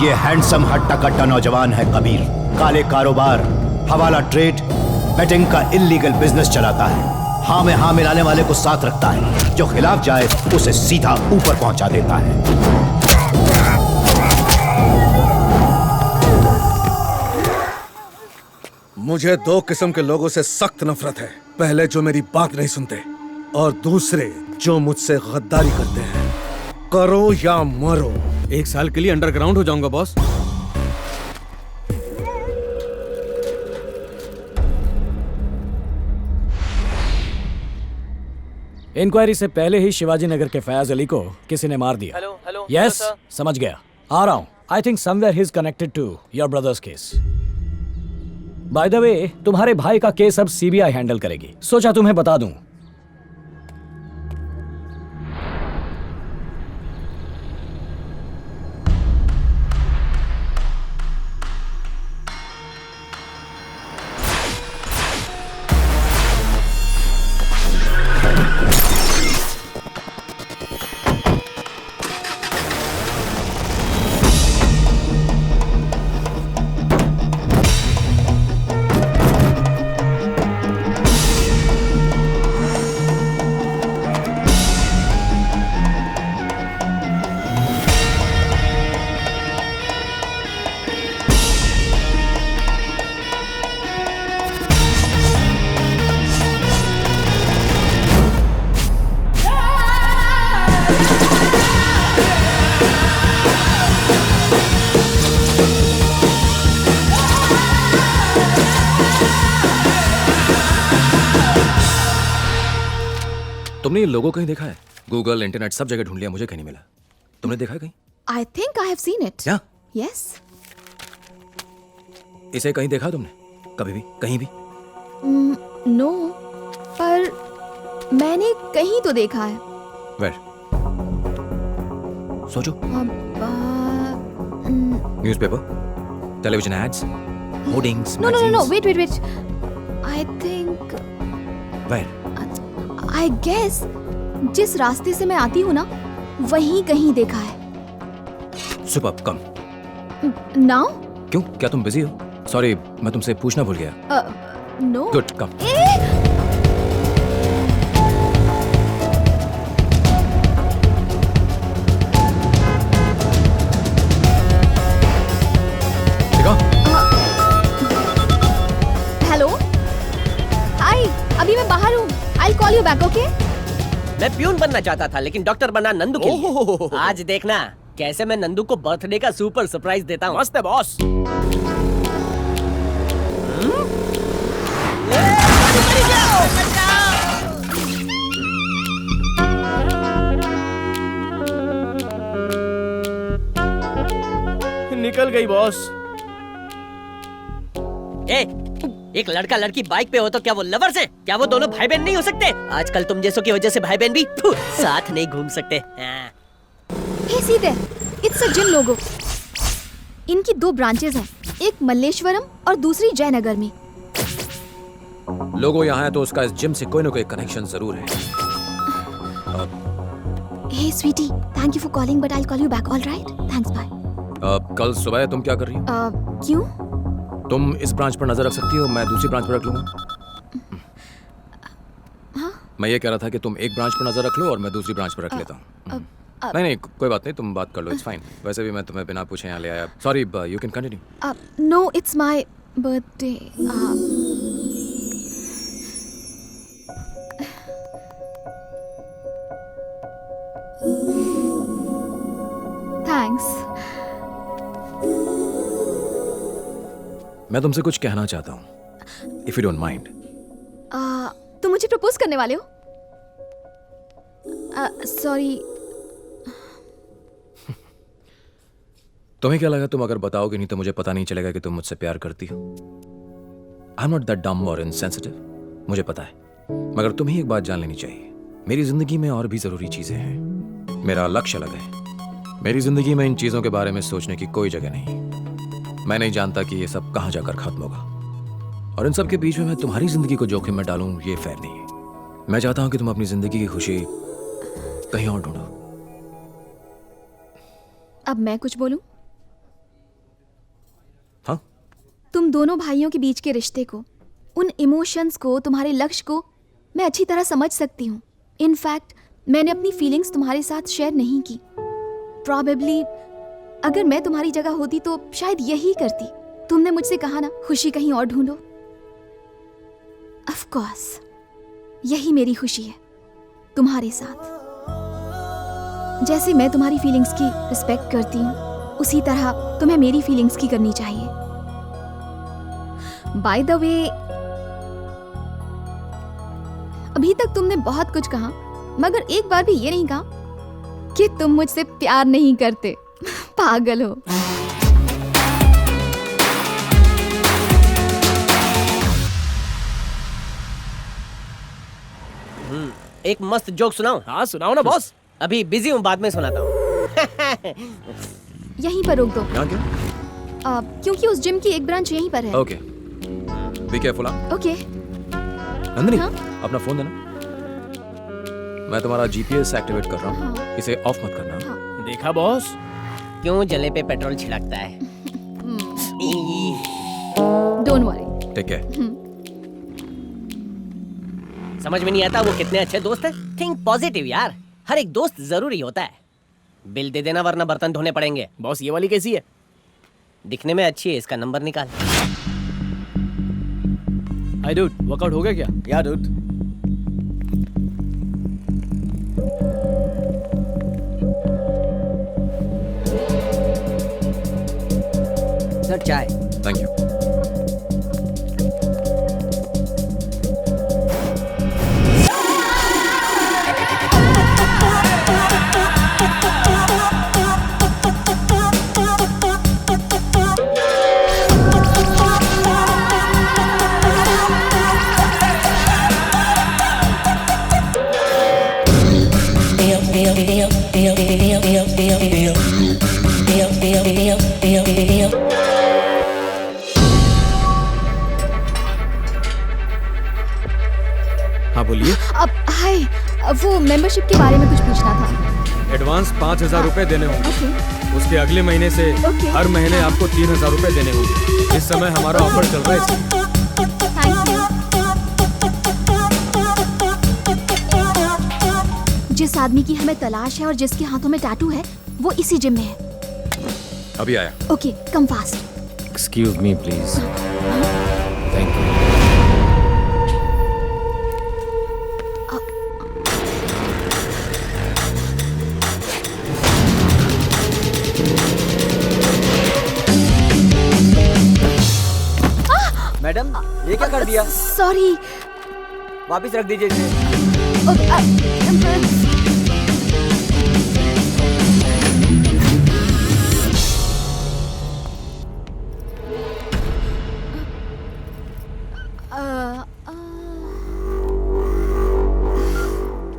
ये हैंडसम हट्टा कट्टा नौजवान है कबीर। काले कारोबार, हवाला ट्रेड, बेटिंग का इलीगल बिजनेस चलाता है। हाँ में हाँ मिलाने वाले को साथ रखता है, जो खिलाफ जाए उसे सीधा ऊपर पहुंचा देता है। मुझे दो किस्म के लोगों से सख्त नफरत है। पहले जो मेरी बात नहीं सुनते, और दूसरे जो मुझसे गद्दारी करते हैं। करो या मरो। 1 साल के लिए अंडरग्राउंड हो जाऊंगा बॉस। इंक्वायरी से पहले ही शिवाजी नगर के फयाज अली को किसी ने मार दिया। हेलो यस, समझ गया, आ रहा हूं। I think somewhere he is connected to your brother's case. By the way, तुम्हारे भाई का केस अब सीबीआई हैंडल करेगी। सोचा तुम्हें बता दूं। तुमने ये लोगो कहीं देखा है? गूगल, इंटरनेट, सब जगह ढूंढ लिया, मुझे कहीं नहीं मिला। तुमने देखा है कहीं? I think I have seen it. क्या? Yes. इसे कहीं देखा तुमने? कभी भी? कहीं भी? No. पर मैंने कहीं तो देखा है। Where? सोचो। Newspaper, television ads, hoardings, No. Wait. I think. Where? I guess जिस रास्ते से मैं आती हूँ ना, वहीं कहीं देखा है। सुपर, कम। Now? क्यों? क्या तुम बिजी हो? सॉरी, मैं तुमसे पूछना भूल गया। No. गुड, कम। हेलो, हाय, अभी मैं बाहर हूँ। I'll call you back, okay? मैं प्यून बनना चाहता था, लेकिन डॉक्टर बना नंदू के लिए। आज देखना कैसे मैं नंदू को बर्थडे का सुपर सरप्राइज देता हूँ। मस्त है बॉस। निकल गई बॉस। ए, एक लड़का लड़की बाइक पे हो तो क्या वो लवर्स है? क्या वो दोनों भाई बहन नहीं हो सकते? आजकल तुम जैसों की वजह से भाई बहन भी साथ नहीं घूम सकते। हे सीधे, इट्स अ जिम लोगो। इनकी 2 ब्रांचेस हैं, एक मल्लेश्वरम और दूसरी जयनगर में। लोगो यहाँ है तो उसका इस जिम से कोई ना कोई कनेक्शन जरूर है। Hey sweetie, thank you for calling but I will call you back, alright? Thanks, bye. कल सुबह तुम क्या कर रही हो? क्यों? तुम इस ब्रांच पर नजर रख सकती हो, मैं दूसरी ब्रांच पर रख लूंगा। हाँ? मैं ये कह रहा था कि तुम एक ब्रांच पर नजर रख लो और मैं दूसरी ब्रांच पर रख लेता हूँ। नहीं नहीं, कोई बात नहीं, तुम बात कर लो, इट्स फाइन। वैसे भी मैं तुम्हें बिना पूछे यहाँ ले आया। Sorry, you can continue. No, it's my birthday. Thanks. मैं तुमसे कुछ कहना चाहता हूँ, इफ यू डोंट माइंड। तुम मुझे प्रपोज करने वाले हो? सॉरी। तुम्हें क्या लगा तुम अगर बताओगे नहीं तो मुझे पता नहीं चलेगा कि तुम मुझसे प्यार करती हो? I am not that dumb और इनसेंसिटिव, मुझे पता है, मगर तुम्हें एक बात जान लेनी चाहिए, मेरी जिंदगी में और भी जरूरी चीजें हैं। मेरा लक्ष्य अलग है। मेरी जिंदगी में इन चीजों के बारे में सोचने की कोई जगह नहीं। मैं नहीं जानता कि ये सब कहां जाकर खत्म होगा, और इन सब के बीच में मैं तुम्हारी जिंदगी को जोखिम में डालूं, ये फेयर नहीं है। मैं चाहता हूं कि तुम अपनी जिंदगी की खुशी कहीं और ढूंढो। अब मैं कुछ बोलूं? हाँ? तुम दोनों भाइयों के बीच के रिश्ते को, उन इमोशंस को, तुम्हारे लक्ष्य को मैं अच्छी तरह समझ सकती हूँ। इनफैक्ट मैंने अपनी फीलिंग्स तुम्हारे साथ शेयर नहीं की। प्रॉबेबली अगर मैं तुम्हारी जगह होती तो शायद यही करती। तुमने मुझसे कहा ना, खुशी कहीं और ढूंढो। ऑफ कोर्स यही मेरी खुशी है, तुम्हारे साथ। जैसे मैं तुम्हारी फीलिंग्स की रिस्पेक्ट करती हूँ, उसी तरह तुम्हें मेरी फीलिंग्स की करनी चाहिए। बाय द वे, अभी तक तुमने बहुत कुछ कहा, मगर एक बार भी ये नहीं कहा कि तुम मुझसे प्यार नहीं करते। पागल हो। एक मस्त जोक सुनाओ? हाँ सुनाओ ना बॉस। अभी बिजी हूँ, बाद में सुनाता हूँ। यहीं पर रोक दो। यहाँ क्यों? क्योंकि उस जिम की एक ब्रांच यहीं पर है। Okay, be careful. Okay. Nandini, अपना फोन देना। मैं तुम्हारा जीपीएस एक्टिवेट कर रहा हूँ, इसे ऑफ मत करना। देखा बॉस, क्यों जले पे पेट्रोल छिड़कता है। Don't worry. Take care. समझ में नहीं आता वो कितने अच्छे दोस्त हैं। थिंक पॉजिटिव यार, हर एक दोस्त जरूरी होता है। बिल दे देना वरना बर्तन धोने पड़ेंगे। बॉस ये वाली कैसी है? दिखने में अच्छी है, इसका नंबर निकाल। हाय डूड, वर्कआउट हो गया क्या? या डूड। सर चाय। Thank you. हाँ बोलिए। अब हाय, वो मेंबरशिप के बारे में कुछ पूछना था। एडवांस 5,000 रुपए देने होंगे। ओके। उसके अगले महीने से हर महीने आपको 3,000 रुपए देने होंगे। इस समय हमारा ऑफर चल रहा है इसलिए। Thank you. जिस आदमी की हमें तलाश है और जिसके हाथों में टैटू है, वो इसी जिम में है। अभी आया। Okay, come fast. Excuse me please. Thank you. Madam, ये क्या कर दिया? सॉरी। वापस रख दीजिए इसे।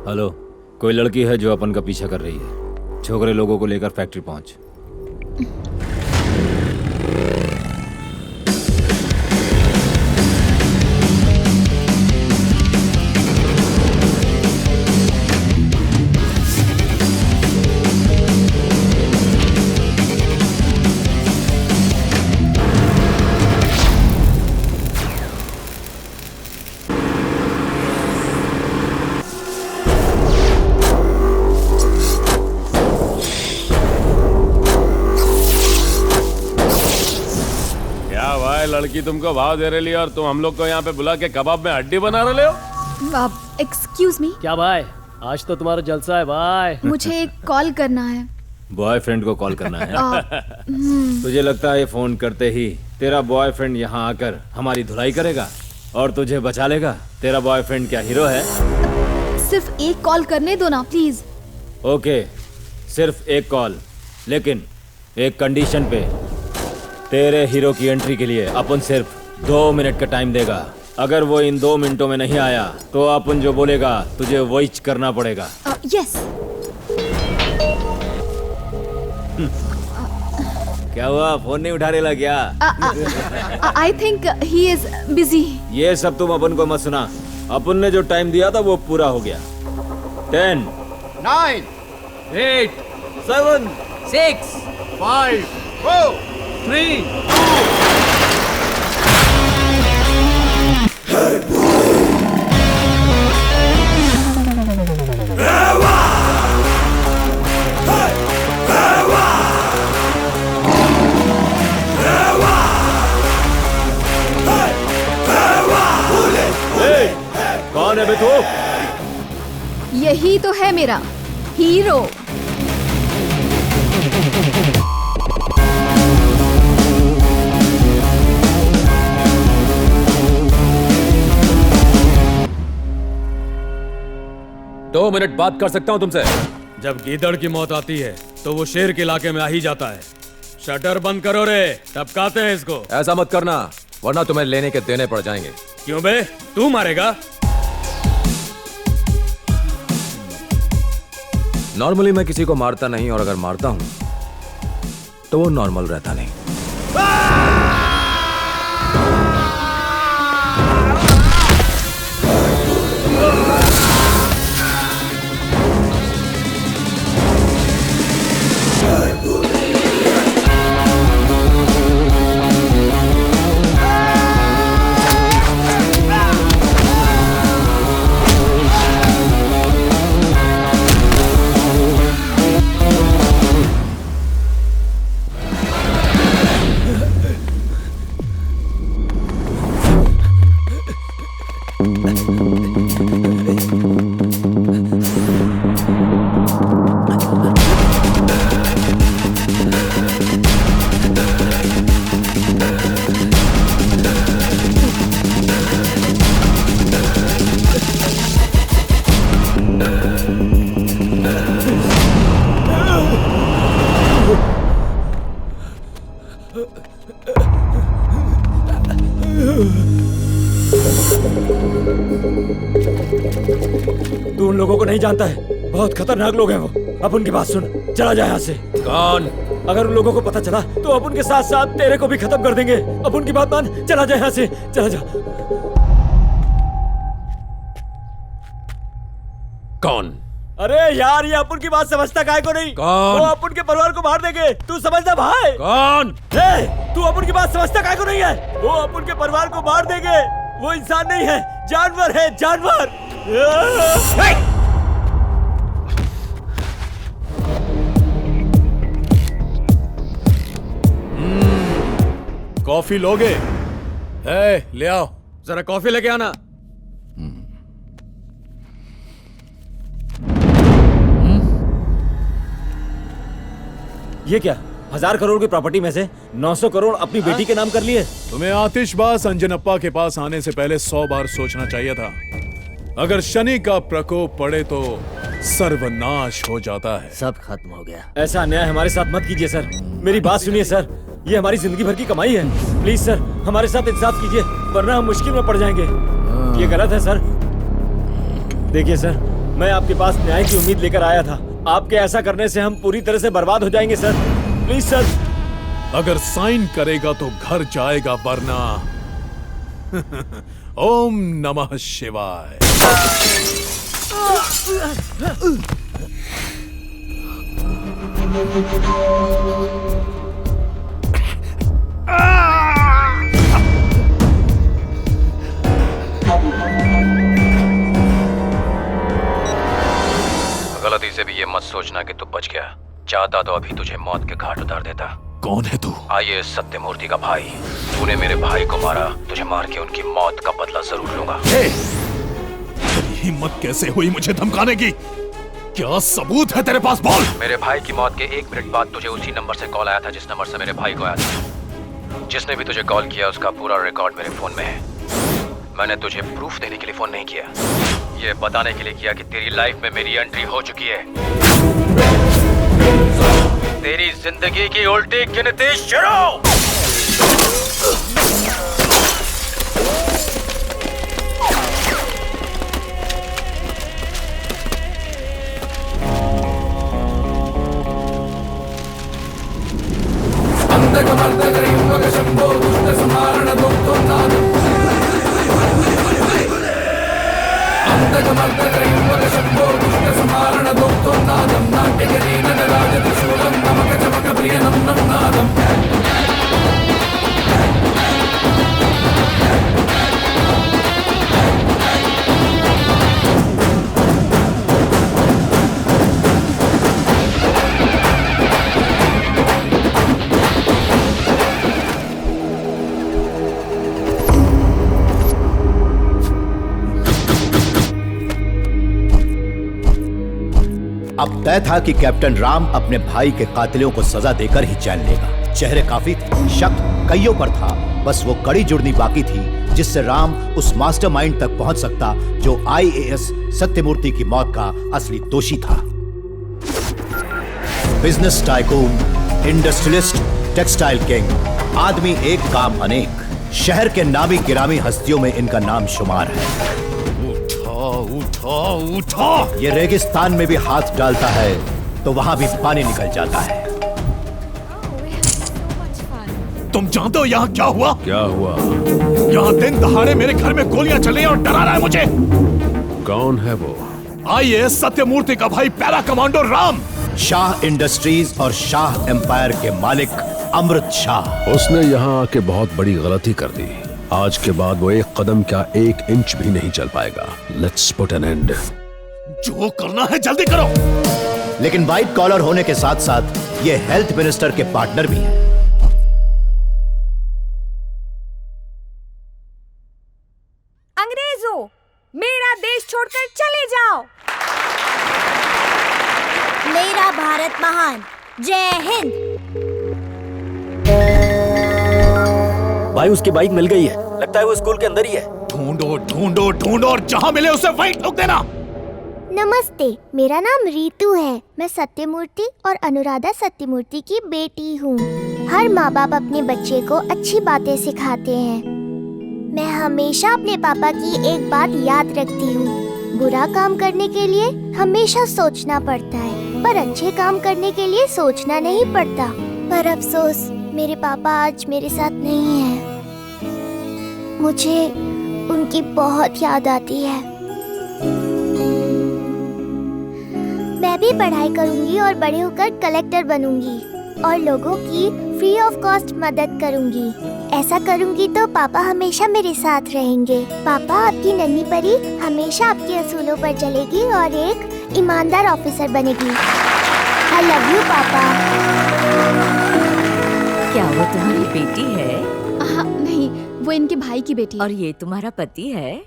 हेलो, कोई लड़की है जो अपन का पीछा कर रही है। छोकरे लोगों को लेकर फैक्ट्री पहुंच। लड़की तुमको भाव दे रही है और तुम हम लोग को यहाँ पे बुला के कबाब में हड्डी बना रहे हो। Excuse me. क्या भाई, आज तो तुम्हारा जलसा है भाई। मुझे एक कॉल करना है। बॉयफ्रेंड को कॉल करना है? तुझे लगता है ये फोन करते ही तेरा बॉयफ्रेंड यहाँ आकर हमारी धुलाई करेगा और तुझे बचा लेगा? तेरा बॉयफ्रेंड क्या हीरो है? सिर्फ एक कॉल करने दो ना प्लीज। ओके, सिर्फ एक कॉल, लेकिन एक कंडीशन पे। तेरे हीरो की एंट्री के लिए अपन सिर्फ 2 मिनट का टाइम देगा। अगर वो इन 2 मिनटों में नहीं आया तो अपन जो बोलेगा तुझे वही करना पड़ेगा। यस। क्या हुआ, फोन नहीं उठा रहा क्या? I think he is busy. ये सब तुम अपन को मत सुना। अपन ने जो टाइम दिया था वो पूरा हो गया। 10 9 8 7 6 5 4 3 कौन है बे तू? यही तो है मेरा हीरो। दो मिनट बात कर सकता हूं तुमसे? जब गीदड़ की मौत आती है तो वो शेर के इलाके में आ ही जाता है। शटर बंद करो रे, टपकाते हैं इसको। ऐसा मत करना वरना तुम्हें लेने के देने पड़ जाएंगे। क्यों बे, तू मारेगा? नॉर्मली मैं किसी को मारता नहीं, और अगर मारता हूं तो वो नॉर्मल रहता नहीं। तू उन लोगों को नहीं जानता है, बहुत खतरनाक लोग हैं वो। अब उनकी बात सुन, चला जा यहाँ से। कौन? अगर उन लोगों को पता चला तो अब उनके साथ साथ तेरे को भी खत्म कर देंगे। अब उनकी बात मान, चला जा यहाँ से, चला जा। कौन? अरे यार, ये अपन की बात समझता काहे को नहीं? कौन? वो अपन के परिवार को मार देंगे, तू समझता भाई? कौन? तू अपन की बात समझता काहे को नहीं है? वो अपन के परिवार को मार देंगे। वो इंसान नहीं है, जानवर है, जानवर। कॉफी लोगे? ले आओ। जरा कॉफी लेके आना। ये क्या, 1000 करोड़ की प्रॉपर्टी में से 900 करोड़ अपनी बेटी के नाम कर लिए? तुम्हें आतिशबाज अंजनप्पा के पास आने से पहले 100 बार सोचना चाहिए था। अगर शनि का प्रकोप पड़े तो सर्वनाश हो जाता है। सब खत्म हो गया। ऐसा अन्याय हमारे साथ मत कीजिए सर, मेरी बात सुनिए सर। ये हमारी जिंदगी भर की कमाई है। प्लीज सर, हमारे साथ इंसाफ कीजिए, वरना हम मुश्किल में पड़ जाएंगे। ये गलत है सर। देखिए सर, मैं आपके पास न्याय की उम्मीद लेकर आया था। आपके ऐसा करने से हम पूरी तरह से बर्बाद हो जाएंगे सर। Please sir. अगर साइन करेगा तो घर जाएगा, वरना ओम नमः शिवाय। गलती से भी ये मत सोचना कि तू बच गया। चाहता तो अभी तुझे मौत के घाट उतार देता। कौन है तू? आईएएस सत्यमूर्ति का भाई। तूने मेरे भाई को मारा, तुझे मार के उनकी मौत का बदला जरूर लूंगा। तेरी हिम्मत कैसे हुई मुझे धमकाने की? क्या सबूत है तेरे पास? बोल। मेरे भाई की मौत के 1 मिनट बाद तुझे उसी नंबर से कॉल आया था जिस नंबर से मेरे भाई को आया था। जिसने भी तुझे कॉल किया उसका पूरा रिकॉर्ड मेरे फोन में है। मैंने तुझे प्रूफ देने के लिए फोन नहीं किया, ये बताने के लिए किया कि तेरी लाइफ में मेरी एंट्री हो चुकी है। तेरी जिंदगी की उल्टी गिनती शुरू। अब तय था कि कैप्टन राम अपने भाई के कातिलों को सजा देकर ही चैन लेगा। चेहरे काफी थे, शक कईयों पर था, बस वो कड़ी जुड़नी बाकी थी जिससे राम उस मास्टरमाइंड तक पहुंच सकता जो आईएएस सत्यमूर्ति की मौत का असली दोषी था। Business tycoon, industrialist, textile king, आदमी एक काम अनेक। शहर के नामी गिरामी हस्तियों में इनका नाम शुमार है। उठा उठा। ये रेगिस्तान में भी हाथ डालता है तो वहां भी पानी निकल जाता है। तुम जानते हो यहाँ क्या हुआ? क्या हुआ? यहाँ दिन दहाड़े मेरे घर में गोलियां चल रही हैं और डरा रहा है मुझे। कौन है वो? आईएएस सत्यमूर्ति का भाई, para commando Ram. Shah industries और शाह एम्पायर के मालिक अमृत शाह। उसने यहाँ आके बहुत बड़ी गलती कर दी। आज के बाद वो एक कदम क्या 1 इंच भी नहीं चल पाएगा। Let's put an end. जो करना है जल्दी करो। लेकिन व्हाइट कॉलर होने के साथ साथ ये हेल्थ मिनिस्टर के पार्टनर भी हैं। अंग्रेजों, मेरा देश छोड़कर चले जाओ। मेरा भारत महान। जय हिंद। भाई उसकी बाइक मिल गई है, लगता है वो स्कूल के अंदर ही है। ढूंढो ढूंढो ढूंढो और जहां मिले उसे वहीं ठोक देना। नमस्ते, मेरा नाम रीतू है। मैं सत्यमूर्ति और अनुराधा सत्यमूर्ति की बेटी हूँ। हर माँ बाप अपने बच्चे को अच्छी बातें सिखाते हैं। मैं हमेशा अपने पापा की एक बात याद रखती हूँ, बुरा काम करने के लिए हमेशा सोचना पड़ता है, पर अच्छे काम करने के लिए सोचना नहीं पड़ता। पर अफसोस, मेरे पापा आज मेरे साथ नहीं हैं। मुझे उनकी बहुत याद आती है। मैं भी पढ़ाई करूंगी और बड़े होकर कलेक्टर बनूंगी और लोगों की फ्री ऑफ कॉस्ट मदद करूंगी। ऐसा करूंगी तो पापा हमेशा मेरे साथ रहेंगे। पापा, आपकी नन्ही परी हमेशा आपके असूलों पर चलेगी और एक ईमानदार ऑफिसर बनेगी। आई लव यू पापा। क्या वो तुम्हारी बेटी है? नहीं, वो इनके भाई की बेटी। और ये तुम्हारा पति है?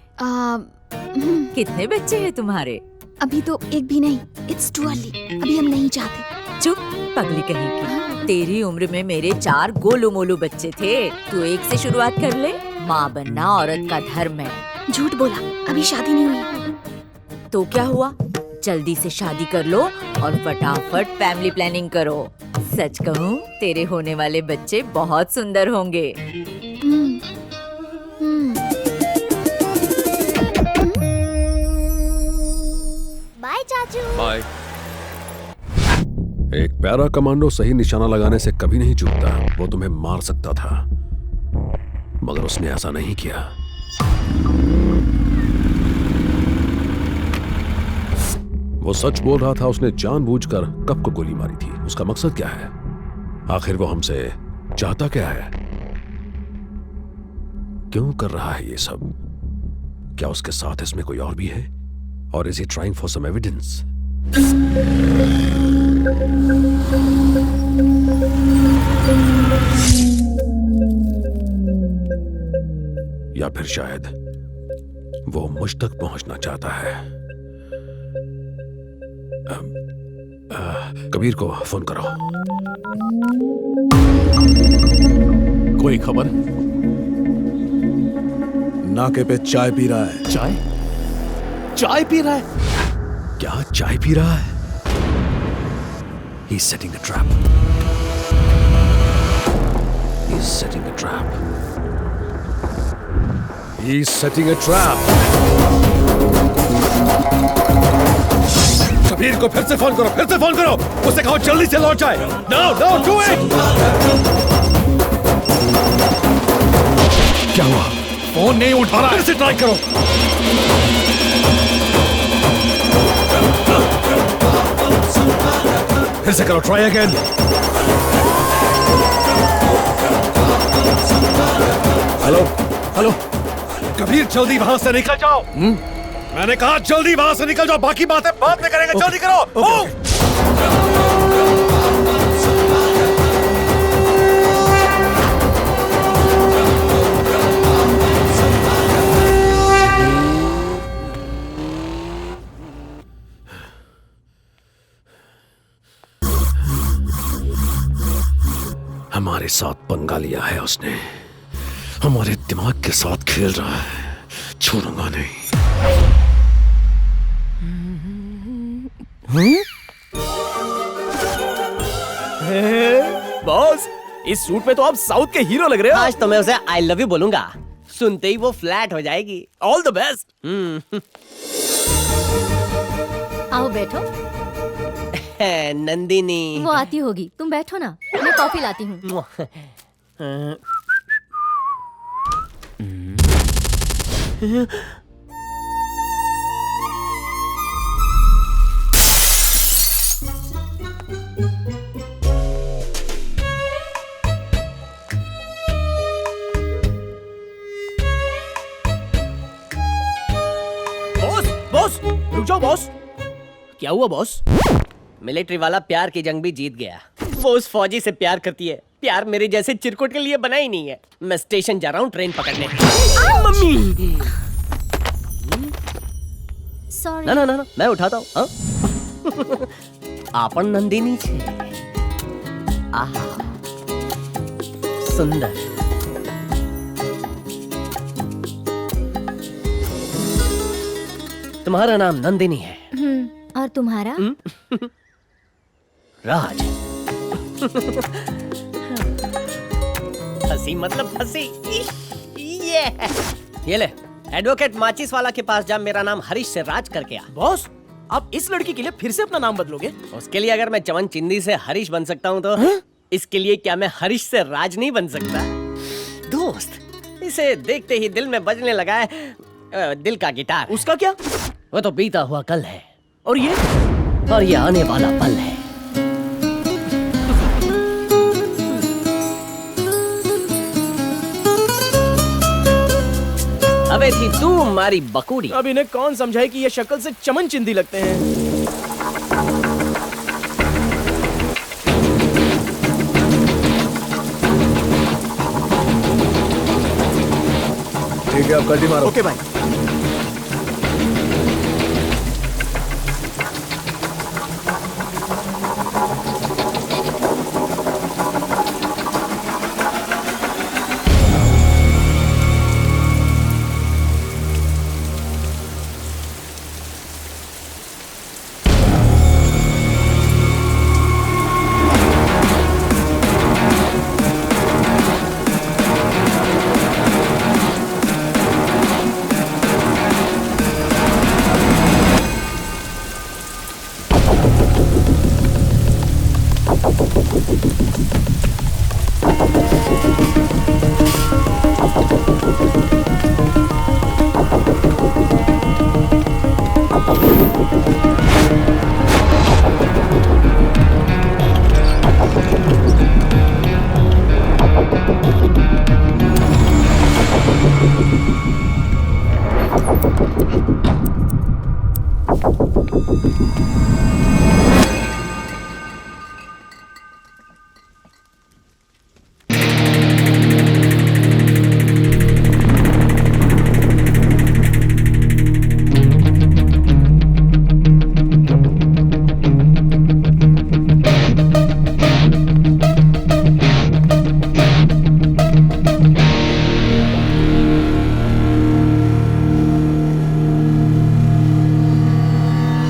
कितने बच्चे हैं तुम्हारे? अभी तो एक भी नहीं। इट्स टू अर्ली, अभी हम नहीं चाहते। चुप पगली कहीं की। तेरी उम्र में मेरे 4 गोलू मोलू बच्चे थे। तू एक से शुरुआत कर ले। माँ बनना औरत का धर्म है। झूठ बोला, अभी शादी नहीं हुई। तो क्या हुआ? जल्दी से शादी कर लो और फटाफट फैमिली प्लानिंग करो। सच कहूँ तेरे होने वाले बच्चे बहुत सुंदर होंगे। बाय चाचू। बाय। एक पैरा कमांडो सही निशाना लगाने से कभी नहीं चूकता। वो तुम्हें मार सकता था, मगर उसने ऐसा नहीं किया। वो सच बोल रहा था। उसने जानबूझकर कब को गोली मारी थी। उसका मकसद क्या है? आखिर वो हमसे चाहता क्या है? क्यों कर रहा है ये सब? क्या उसके साथ इसमें कोई और भी है? और is he trying for some evidence? या फिर शायद वो मुझ तक पहुंचना चाहता है। कबीर को फोन करो। कोई खबर? नाके पे चाय पी रहा है। चाय पी रहा है? क्या चाय पी रहा है? He's setting a trap. He's setting a trap. He's setting a trap. Kabir को फिर से फोन करो, उसे कहो जल्दी से लौट जाए। No, do it! क्या हुआ? फोन नहीं उठा रहा। फिर से ट्राई करो। फिर से करो, ट्राई अगेन। हेलो कबीर, जल्दी वहां से निकल जाओ। मैंने कहा जल्दी वहां से निकल जाओ, बाकी बातें बाद में करेंगे। जल्दी करो। हमारे साथ पंगा लिया है उसने। हमारे दिमाग के साथ खेल रहा है। छोड़ूंगा नहीं। बॉस, इस सूट में तो आप साउथ के हीरो लग रहे हो। आज तो मैं उसे आई लव यू बोलूंगा, सुनते ही वो फ्लैट हो जाएगी। All the best. आओ बैठो। नंदिनी। वो आती होगी, तुम बैठो ना, मैं कॉफी लाती हूँ। बॉस, रुक जाओ बॉस। क्या हुआ बॉस? मिलिट्री वाला प्यार की जंग भी जीत गया। वो उस फौजी से प्यार करती है। प्यार मेरे जैसे चिरकुट के लिए बना ही नहीं है। मैं स्टेशन जा रहा हूँ ट्रेन पकड़ने। मम्मी। सॉरी। ना, मैं उठाता हूँ। आपन नंदिनी छे। आहा, सुंदर। तुम्हारा नाम नंदिनी है। और तुम्हारा? राज। हंसी मतलब फंसी। ये ले, एडवोकेट माचिस वाला के पास जा, मेरा नाम हरीश से राज करके आ। बॉस, आप इस लड़की के लिए फिर से अपना नाम बदलोगे? उसके लिए अगर मैं चमन चिंदी से हरीश बन सकता हूँ तो इसके लिए क्या मैं हरीश से राज नहीं बन सकता? दोस्त, इसे देखते ही दिल में बजने लगा है दिल का गिटार। उसका क्या? वो तो बीता हुआ कल है, और ये आने वाला पल है। अबे थी तू हमारी बकूड़ी। अब इन्हें कौन समझाए कि ये शक्ल से चमन चिंदी लगते हैं। ठीक है, अब कल्टी मारो। ओके भाई।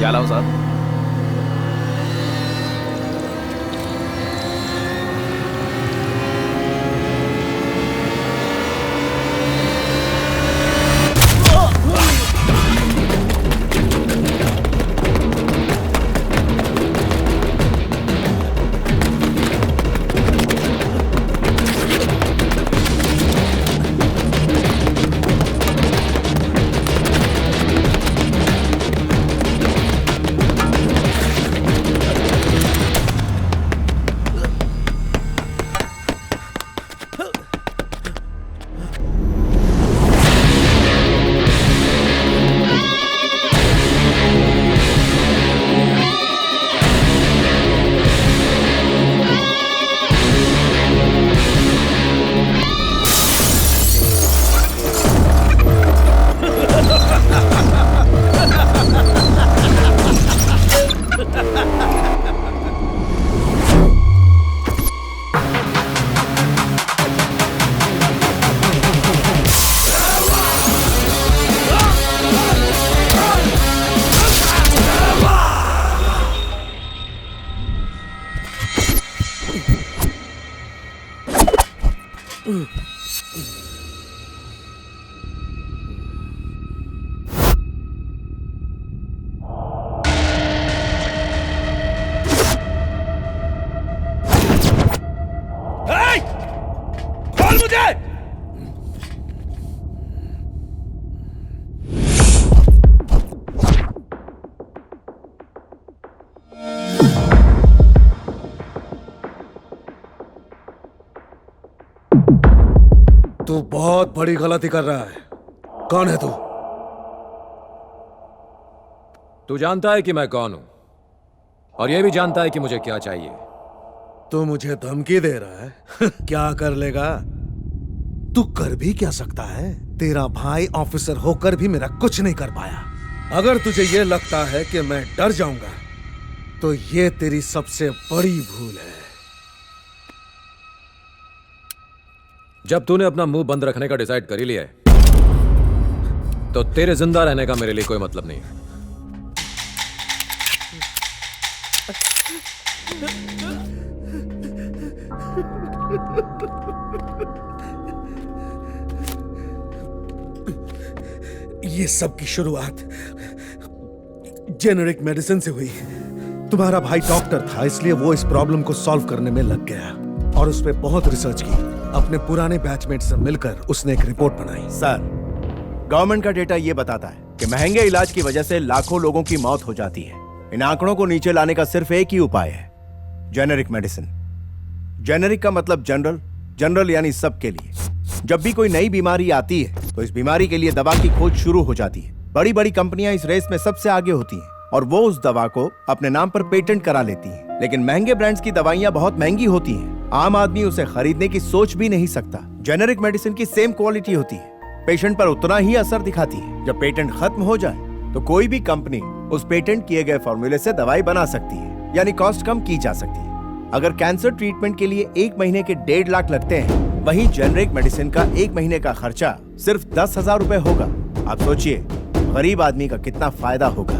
क्या लाऊं साहब? खोल मुझे! तू बहुत बड़ी गलती कर रहा है। कौन है तू? तू जानता है कि मैं कौन हूं और यह भी जानता है कि मुझे क्या चाहिए। तू मुझे धमकी दे रहा है? क्या कर लेगा? तू कर भी क्या सकता है? तेरा भाई ऑफिसर होकर भी मेरा कुछ नहीं कर पाया। अगर तुझे यह लगता है कि मैं डर जाऊंगा तो यह तेरी सबसे बड़ी भूल है। जब तूने अपना मुंह बंद रखने का डिसाइड कर ही लिया है तो तेरे जिंदा रहने का मेरे लिए कोई मतलब नहीं है। ये सब की शुरुआत जेनेरिक मेडिसिन से हुई। तुम्हारा भाई डॉक्टर था, इसलिए वो इस प्रॉब्लम को सॉल्व करने में लग गया और उस पर बहुत रिसर्च की। अपने पुराने बैचमेट से मिलकर उसने एक रिपोर्ट बनाई। सर, गवर्नमेंट का डेटा ये बताता है कि महंगे इलाज की वजह से लाखों लोगों की मौत हो जाती है। इन आंकड़ों को नीचे लाने का सिर्फ एक ही उपाय है, जेनेरिक मेडिसिन। जेनेरिक का मतलब जनरल, जनरल यानी सबके लिए। जब भी कोई नई बीमारी आती है तो इस बीमारी के लिए दवा की खोज शुरू हो जाती है। बड़ी बड़ी कंपनियां इस रेस में सबसे आगे होती हैं और वो उस दवा को अपने नाम पर पेटेंट करा लेती हैं। लेकिन महंगे ब्रांड्स की दवाइयां बहुत महंगी होती हैं, आम आदमी उसे खरीदने की सोच भी नहीं सकता। जेनेरिक मेडिसिन की सेम क्वालिटी होती है, पेशेंट पर उतना ही असर दिखाती है। जब पेटेंट खत्म हो जाए तो कोई भी कंपनी उस पेटेंट किए गए फॉर्मूले से दवाई बना सकती है, यानी कॉस्ट कम की जा सकती है। अगर कैंसर ट्रीटमेंट के लिए 1 महीने के 1.5 लाख लगते हैं, वहीं जेनेरिक मेडिसिन का 1 महीने का खर्चा सिर्फ 10,000 रुपए होगा। आप सोचिए गरीब आदमी का कितना फायदा होगा।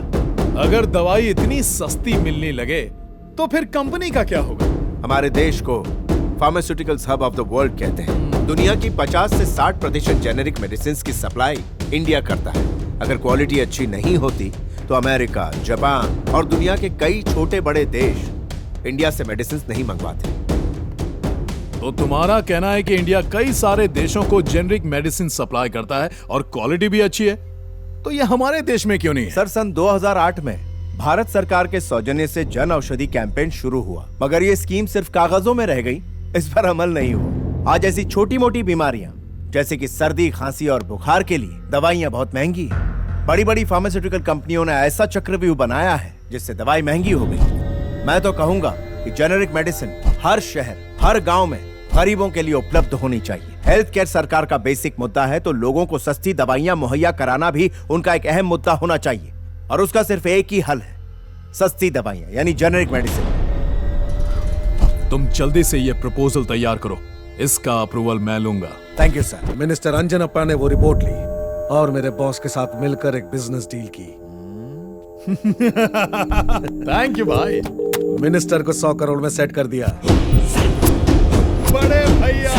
अगर दवाई इतनी सस्ती मिलने लगे तो फिर कंपनी का क्या होगा? हमारे देश को pharmaceuticals hub of the world कहते हैं। दुनिया की 50 से 60% जेनेरिक मेडिसिन की सप्लाई इंडिया करता है। अगर क्वालिटी अच्छी नहीं होती तो अमेरिका, जापान और दुनिया के कई छोटे बड़े देश इंडिया से मेडिसिन नहीं मंगवाते। तो तुम्हारा कहना है कि इंडिया कई सारे देशों को जेनेरिक मेडिसिन सप्लाई करता है और क्वालिटी भी अच्छी है, तो ये हमारे देश में क्यों नहीं है? सर, सन 2008 में भारत सरकार के सौजन्य से जन औषधि कैंपेन शुरू हुआ, मगर ये स्कीम सिर्फ कागजों में रह गई, इस पर अमल नहीं हुआ। आज ऐसी छोटी मोटी बीमारियां जैसे कि सर्दी, खांसी और बुखार के लिए दवाइयां बहुत महंगी हैं। बड़ी बड़ी फार्मास्यूटिकल कंपनियों ने ऐसा चक्रव्यूह बनाया है जिससे दवाई महंगी हो गई। मैं तो कहूंगा कि जेनेरिक मेडिसिन हर शहर, हर गांव में गरीबों के लिए उपलब्ध होनी चाहिए। हेल्थ केयर सरकार का बेसिक मुद्दा है, तो लोगों को सस्ती दवाइयां मुहैया कराना भी उनका एक अहम मुद्दा होना चाहिए और उसका सिर्फ एक ही हल है, सस्ती दवाइयां यानी जेनेरिक मेडिसिन। तुम जल्दी से ये प्रपोजल तैयार करो, इसका अप्रूवल मैं लूंगा। Thank you sir. Minister Anjanappa ने वो रिपोर्ट ली और मेरे बॉस के साथ मिलकर एक बिजनेस डील की। थैंक यू भाई। मिनिस्टर को 100 करोड़ में सेट कर दिया। बड़े भैया।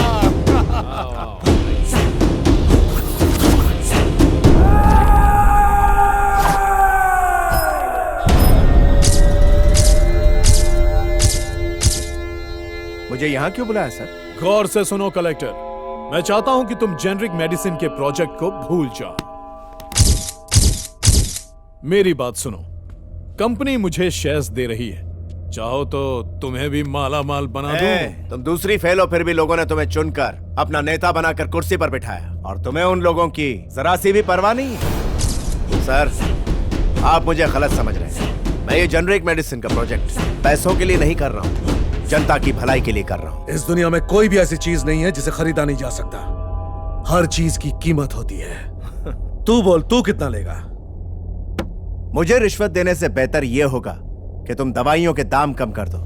मुझे यहाँ क्यों बुलाया सर? गौर से सुनो कलेक्टर, मैं चाहता हूं कि तुम जेनरिक मेडिसिन के प्रोजेक्ट को भूल जाओ। मेरी बात सुनो, कंपनी मुझे शेयर्स दे रही है, चाहो तो तुम्हें भी माला माल बना दूं। तुम दूसरी फेल हो, फिर भी लोगों ने तुम्हें चुनकर अपना नेता बनाकर कुर्सी पर बिठाया, और तुम्हें उन लोगों की जरा सी भी परवाह नहीं है। सर, आप मुझे गलत समझ रहे हैं। मैं ये जेनरिक मेडिसिन का प्रोजेक्ट पैसों के लिए नहीं कर रहा हूँ, जनता की भलाई के लिए कर रहा हूँ। इस दुनिया में कोई भी ऐसी चीज नहीं है जिसे खरीदा नहीं जा सकता। हर चीज की कीमत होती है। तू बोल, तू कितना लेगा? मुझे रिश्वत देने से बेहतर यह होगा कि तुम दवाइयों के दाम कम कर दो,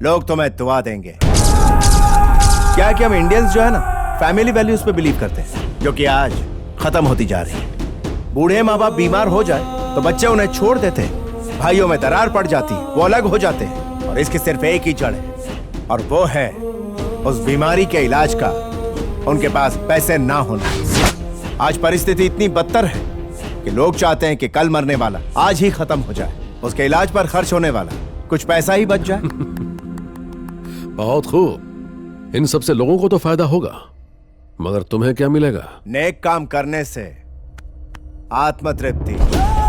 लोग तुम्हें दुआ देंगे। क्या कि हम इंडियंस जो है ना, फैमिली वैल्यूज पे बिलीव करते हैं, जो कि आज खत्म होती जा रही है। बूढ़े माँ बाप बीमार हो जाए तो बच्चे उन्हें छोड़ देते हैं, भाइयों में दरार पड़ जाती है, वो अलग हो जाते हैं, और इसकी सिर्फ एक ही जड़ है, और वो है उस बीमारी के इलाज का उनके पास पैसे ना होना। आज परिस्थिति इतनी बदतर है कि लोग चाहते हैं कि कल मरने वाला आज ही खत्म हो जाए, उसके इलाज पर खर्च होने वाला कुछ पैसा ही बच जाए। बहुत खूब, इन सबसे लोगों को तो फायदा होगा, मगर तुम्हें क्या मिलेगा? नेक काम करने से आत्मतृप्ति।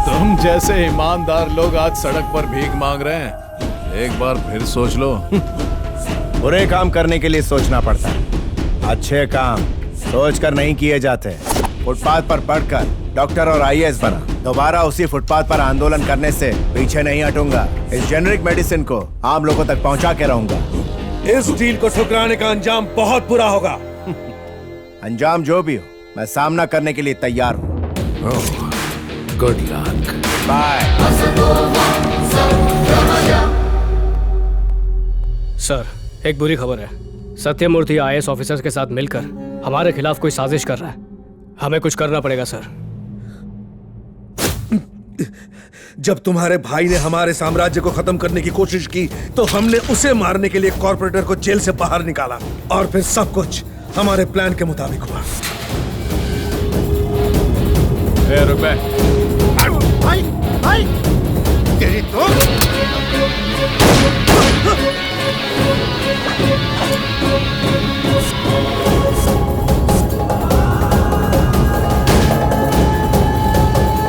तुम जैसे ईमानदार लोग आज सड़क पर भीख मांग रहे हैं, एक बार फिर सोच लो। बुरे काम करने के लिए सोचना पड़ता है, अच्छे काम सोचकर नहीं किए जाते। फुटपाथ पर पढ़कर डॉक्टर और आईएएस बना, दोबारा उसी फुटपाथ पर आंदोलन करने से पीछे नहीं हटूंगा। इस जेनरिक मेडिसिन को आम लोगों तक पहुंचा के रहूंगा। इस डील को ठुकराने का अंजाम बहुत बुरा होगा। अंजाम जो भी हो, मैं सामना करने के लिए तैयार हूँ। Good luck. बाय। सर, एक बुरी खबर है। सत्यमूर्ति आईएएस ऑफिसर्स के साथ मिलकर हमारे खिलाफ कोई साजिश कर रहा है। हमें कुछ करना पड़ेगा सर। जब तुम्हारे भाई ने हमारे साम्राज्य को खत्म करने की कोशिश की तो हमने उसे मारने के लिए कॉर्पोरेटर को जेल से बाहर निकाला, और फिर सब कुछ हमारे प्लान के मुताबिक हुआ। रुपए भाई भाई तेरी तो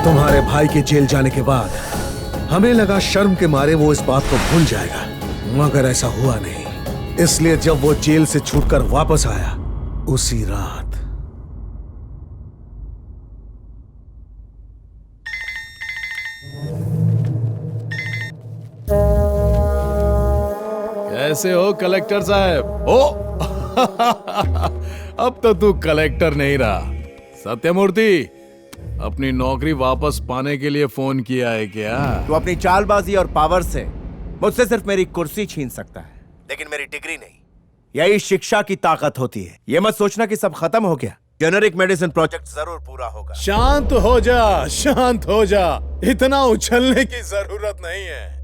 तुम्हारे भाई के जेल जाने के बाद हमें लगा शर्म के मारे वो इस बात को भूल जाएगा, मगर ऐसा हुआ नहीं। इसलिए जब वो जेल से छूटकर वापस आया उसी रात कैसे हो कलेक्टर साहब? ओ अब तो तू कलेक्टर नहीं रहा। सत्यमूर्ति, अपनी नौकरी वापस पाने के लिए फोन किया है क्या? तू अपनी चालबाजी और पावर से मुझसे सिर्फ मेरी कुर्सी छीन सकता है, लेकिन मेरी डिग्री नहीं। यही शिक्षा की ताकत होती है। ये मत सोचना कि सब खत्म हो गया। जेनरिक मेडिसिन प्रोजेक्ट जरूर पूरा होगा। शांत हो जा, शांत हो जा, इतना उछलने की जरूरत नहीं है।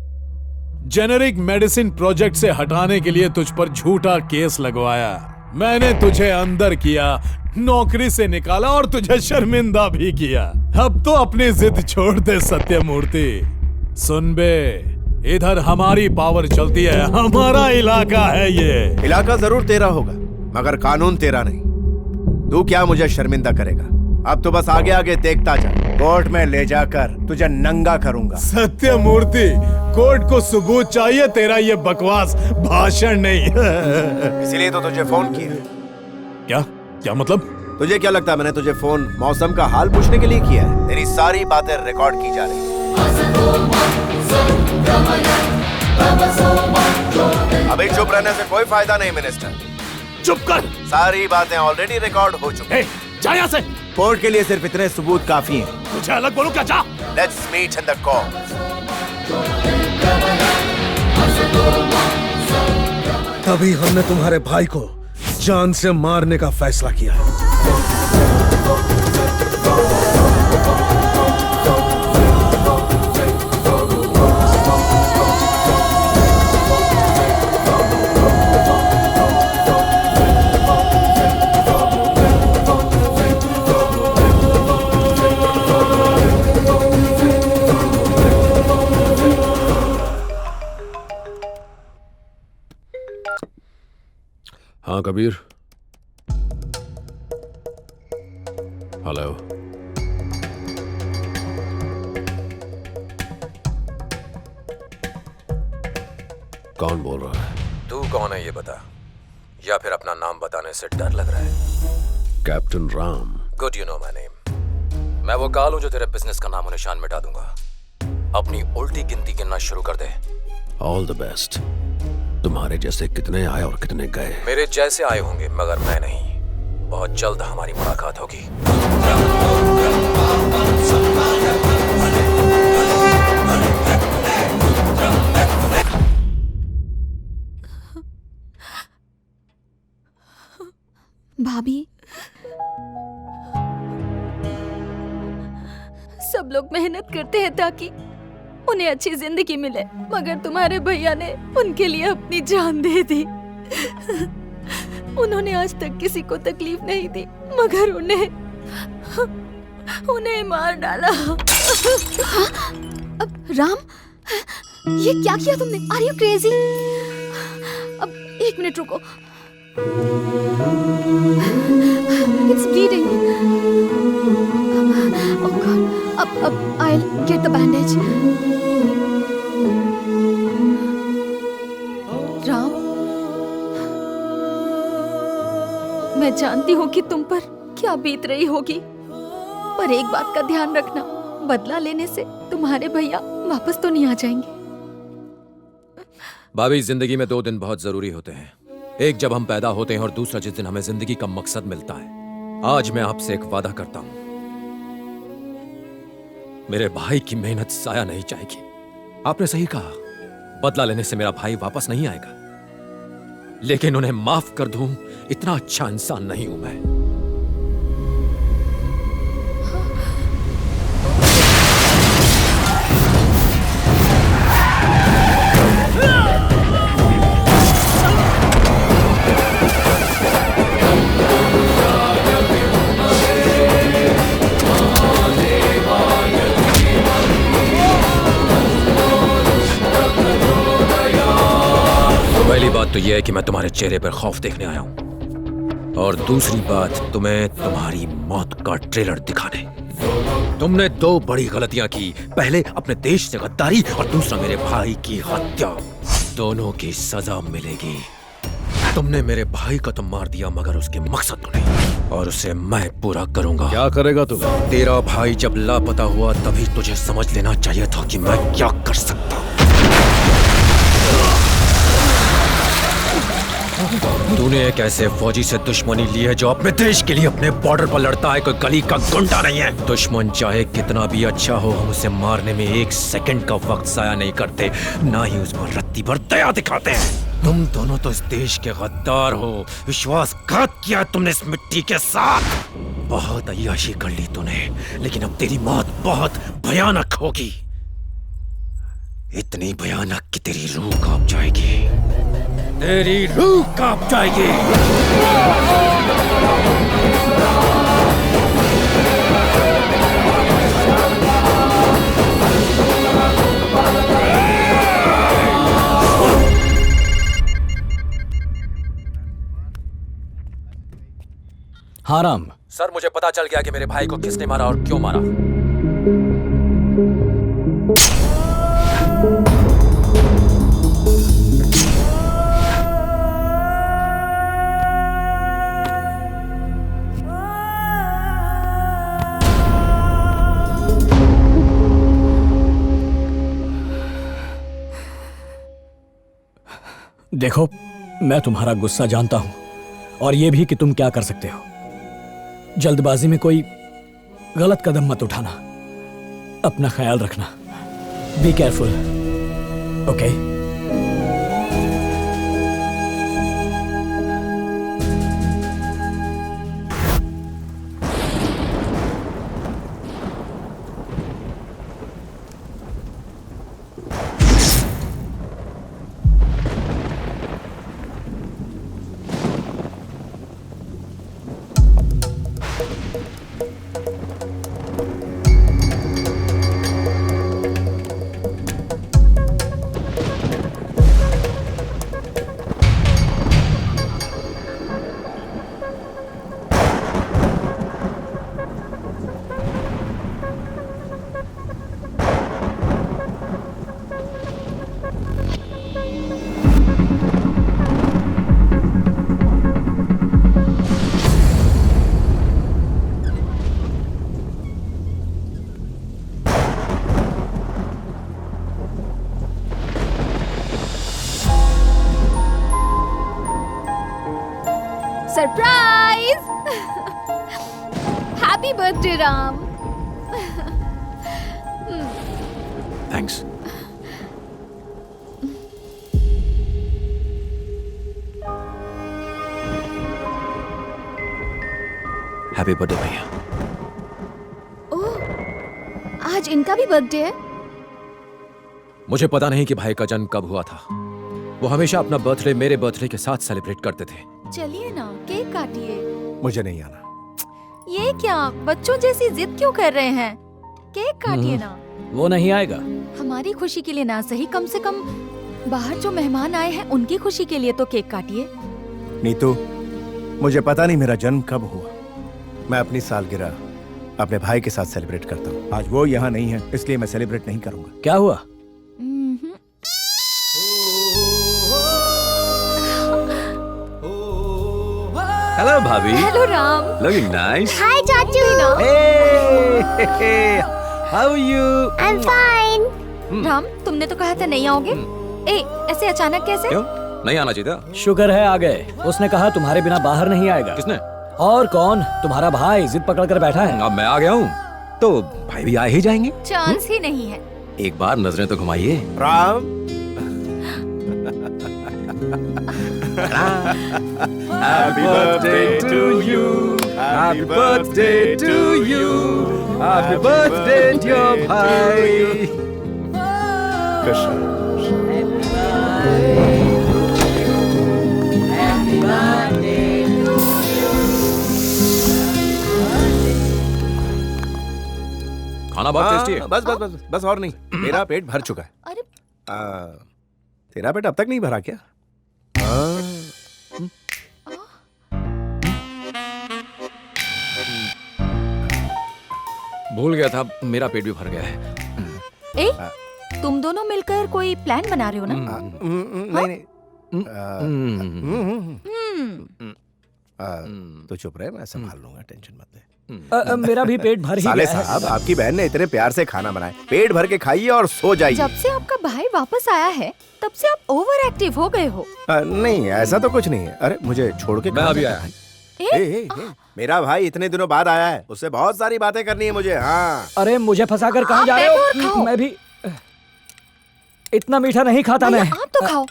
जेनरिक मेडिसिन प्रोजेक्ट से हटाने के लिए तुझ पर झूठा केस लगवाया, मैंने तुझे अंदर किया, नौकरी से निकाला और तुझे शर्मिंदा भी किया। अब तो अपनी जिद छोड़ दे सत्यमूर्ति। सुन बे, इधर हमारी पावर चलती है, हमारा इलाका है ये। इलाका जरूर तेरा होगा, मगर कानून तेरा नहीं। तू क्या मुझे शर्मिंदा करेगा? अब तो बस आगे आगे देखता जा। कोर्ट में ले जाकर तुझे नंगा करूंगा। सत्यमूर्ति, कोर्ट को सबूत चाहिए, तेरा ये बकवास भाषण नहीं। इसीलिए तो तुझे फोन किया। क्या क्या मतलब? तुझे क्या लगता है मैंने तुझे फोन मौसम का हाल पूछने के लिए किया है? तेरी सारी बातें रिकॉर्ड की जा रही हैं। अभी चुप रहने से कोई फायदा नहीं मिनिस्टर। चुप कर। सारी बातें ऑलरेडी रिकॉर्ड हो चुकी हैं। जा यहाँ से। कोर्ट के लिए सिर्फ इतने सबूत काफी हैं। मुझे अलग बोलो क्या? जा। Let's meet in the court. तभी हमने तुम्हारे भाई को जान से मारने का फैसला किया। हाँ कबीर। हेलो। कौन बोल रहा है? तू कौन है ये बता, या फिर अपना नाम बताने से डर लग रहा है? Captain Ram. Good, you know my name. मैं वो काल हूं जो तेरे बिजनेस का नामो निशान मिटा दूंगा। अपनी उल्टी गिनती गिनना शुरू कर दे। All the best. तुम्हारे जैसे कितने आए और कितने गए? मेरे जैसे आए होंगे, मगर मैं नहीं। बहुत जल्द हमारी मुलाकात होगी। भाभी, सब लोग मेहनत करते हैं ताकि उन्हें अच्छी जिंदगी मिले, मगर तुम्हारे भैया ने उनके लिए अपनी जान दे दी। उन्होंने आज तक किसी को तकलीफ नहीं दी, मगर उन्हें मार डाला। अब राम, ये क्या किया तुमने? Are you crazy? अब एक मिनट रुको। It's bleeding. Oh God. Up. I'll get the bandage. Ram, मैं जानती हूँ कि तुम पर क्या बीत रही होगी, पर एक बात का ध्यान रखना, बदला लेने से तुम्हारे भैया वापस तो नहीं आ जाएंगे। भाभी, जिंदगी में 2 दिन बहुत जरूरी होते हैं। एक जब हम पैदा होते हैं और दूसरा जिस दिन हमें जिंदगी का मकसद मिलता है। आज मैं आपसे एक वादा करता हूं, मेरे भाई की मेहनत साया नहीं जाएगी। आपने सही कहा, बदला लेने से मेरा भाई वापस नहीं आएगा, लेकिन उन्हें माफ कर दूं, इतना अच्छा इंसान नहीं हूं मैं। पहली बात तो यह है कि मैं तुम्हारे चेहरे पर खौफ देखने आया हूं, और दूसरी बात तुम्हें तुम्हारी मौत का ट्रेलर दिखाने। तुमने 2 बड़ी गलतियां की, पहले अपने देश से गद्दारी और दूसरा मेरे भाई की हत्या। दोनों की सजा मिलेगी। तुमने मेरे भाई को तो मार दिया, मगर उसके मकसद को नहीं, और उसे मैं पूरा करूंगा। क्या करेगा तू? तेरा भाई जब लापता हुआ तभी तुझे समझ लेना चाहिए था कि मैं क्या कर सकता हूं। तूने एक ऐसे फौजी से दुश्मनी ली है जो अपने देश के लिए अपने बॉर्डर पर लड़ता है, कोई गली का गुंडा नहीं है। दुश्मन चाहे कितना भी अच्छा हो, हम उसे मारने में 1 सेकंड का वक्त जाया नहीं करते, ना ही उस पर रत्ती भर दया दिखाते हैं। तुम दोनों तो इस देश के गद्दार हो, विश्वासघात किया तुमने इस मिट्टी के साथ। बहुत अय्याशी कर ली तूने, लेकिन अब तेरी मौत बहुत भयानक होगी, इतनी भयानक कि तेरी रूह कांप जाएगी। तेरी रूह कांप जाएगी। हाँ राम। सर, मुझे पता चल गया कि मेरे भाई को किसने मारा और क्यों मारा। देखो, मैं तुम्हारा गुस्सा जानता हूं, और यह भी कि तुम क्या कर सकते हो। जल्दबाजी में कोई गलत कदम मत उठाना। अपना ख्याल रखना। Be careful, okay? Birthday Ram. Thanks. Happy birthday भैया। ओह, आज इनका भी बर्थडे है। मुझे पता नहीं कि भाई का जन्म कब हुआ था। वो हमेशा अपना बर्थडे मेरे बर्थडे के साथ सेलिब्रेट करते थे। चलिए ना, केक काटिए। मुझे नहीं आना। ये क्या, बच्चों जैसी जिद क्यों कर रहे हैं? केक काटिए ना। वो नहीं आएगा। हमारी खुशी के लिए ना सही, कम से कम बाहर जो मेहमान आए हैं उनकी खुशी के लिए तो केक काटिए। नीतू, मुझे पता नहीं मेरा जन्म कब हुआ। मैं अपनी सालगिरह अपने भाई के साथ सेलिब्रेट करता हूँ। आज वो यहाँ नहीं है, इसलिए मैं सेलिब्रेट नहीं करूंगा। क्या हुआ? हेलो भाभी। Hello Ram. Looking nice. Hi चाचू। How you? I am fine. Ram, तुमने तो कहा था नहीं आओगे। ए, ऐसे अचानक कैसे? क्यों नहीं आना चाहिए? शुक्र है आ गए। उसने कहा तुम्हारे बिना बाहर नहीं आएगा। किसने? और कौन? तुम्हारा भाई जिद पकड़ कर बैठा है। अब मैं आ गया हूँ तो भाई भी आ ही जाएंगे। चांस ही नहीं है। एक बार नजरें तो घुमाइए। Ram. Happy birthday to you. Happy birthday to you. Happy birthday dear भाई। खाना बहुत टेस्टी है। बस बस बस बस और नहीं, मेरा पेट भर चुका है। अरे तेरा पेट अब तक नहीं भरा क्या? भूल गया था, मेरा पेट भी भर गया है। ए, तुम दोनों मिलकर कोई प्लान बना रहे हो ना? नहीं नहीं। तो चुप रहे, मैं संभाल लूंगा, टेंशन मत ले। मेरा भी पेट भर ही साले गया है। साहब, आपकी बहन ने इतने प्यार से खाना बनाया, पेट भर के खाइए और सो जाइए। जब से आपका भाई वापस आया है तब से आप ओवर एक्टिव हो गए हो। नहीं, ऐसा तो कुछ नहीं है। अरे मुझे छोड़ के मैं अभी आया। मेरा भाई इतने दिनों बाद आया है, उससे बहुत सारी बातें करनी है मुझे। हाँ। अरे मुझे फंसा कर कहाँ जा रहे हो? मैं भी इतना मीठा नहीं खाता मैं। आप तो खाओ।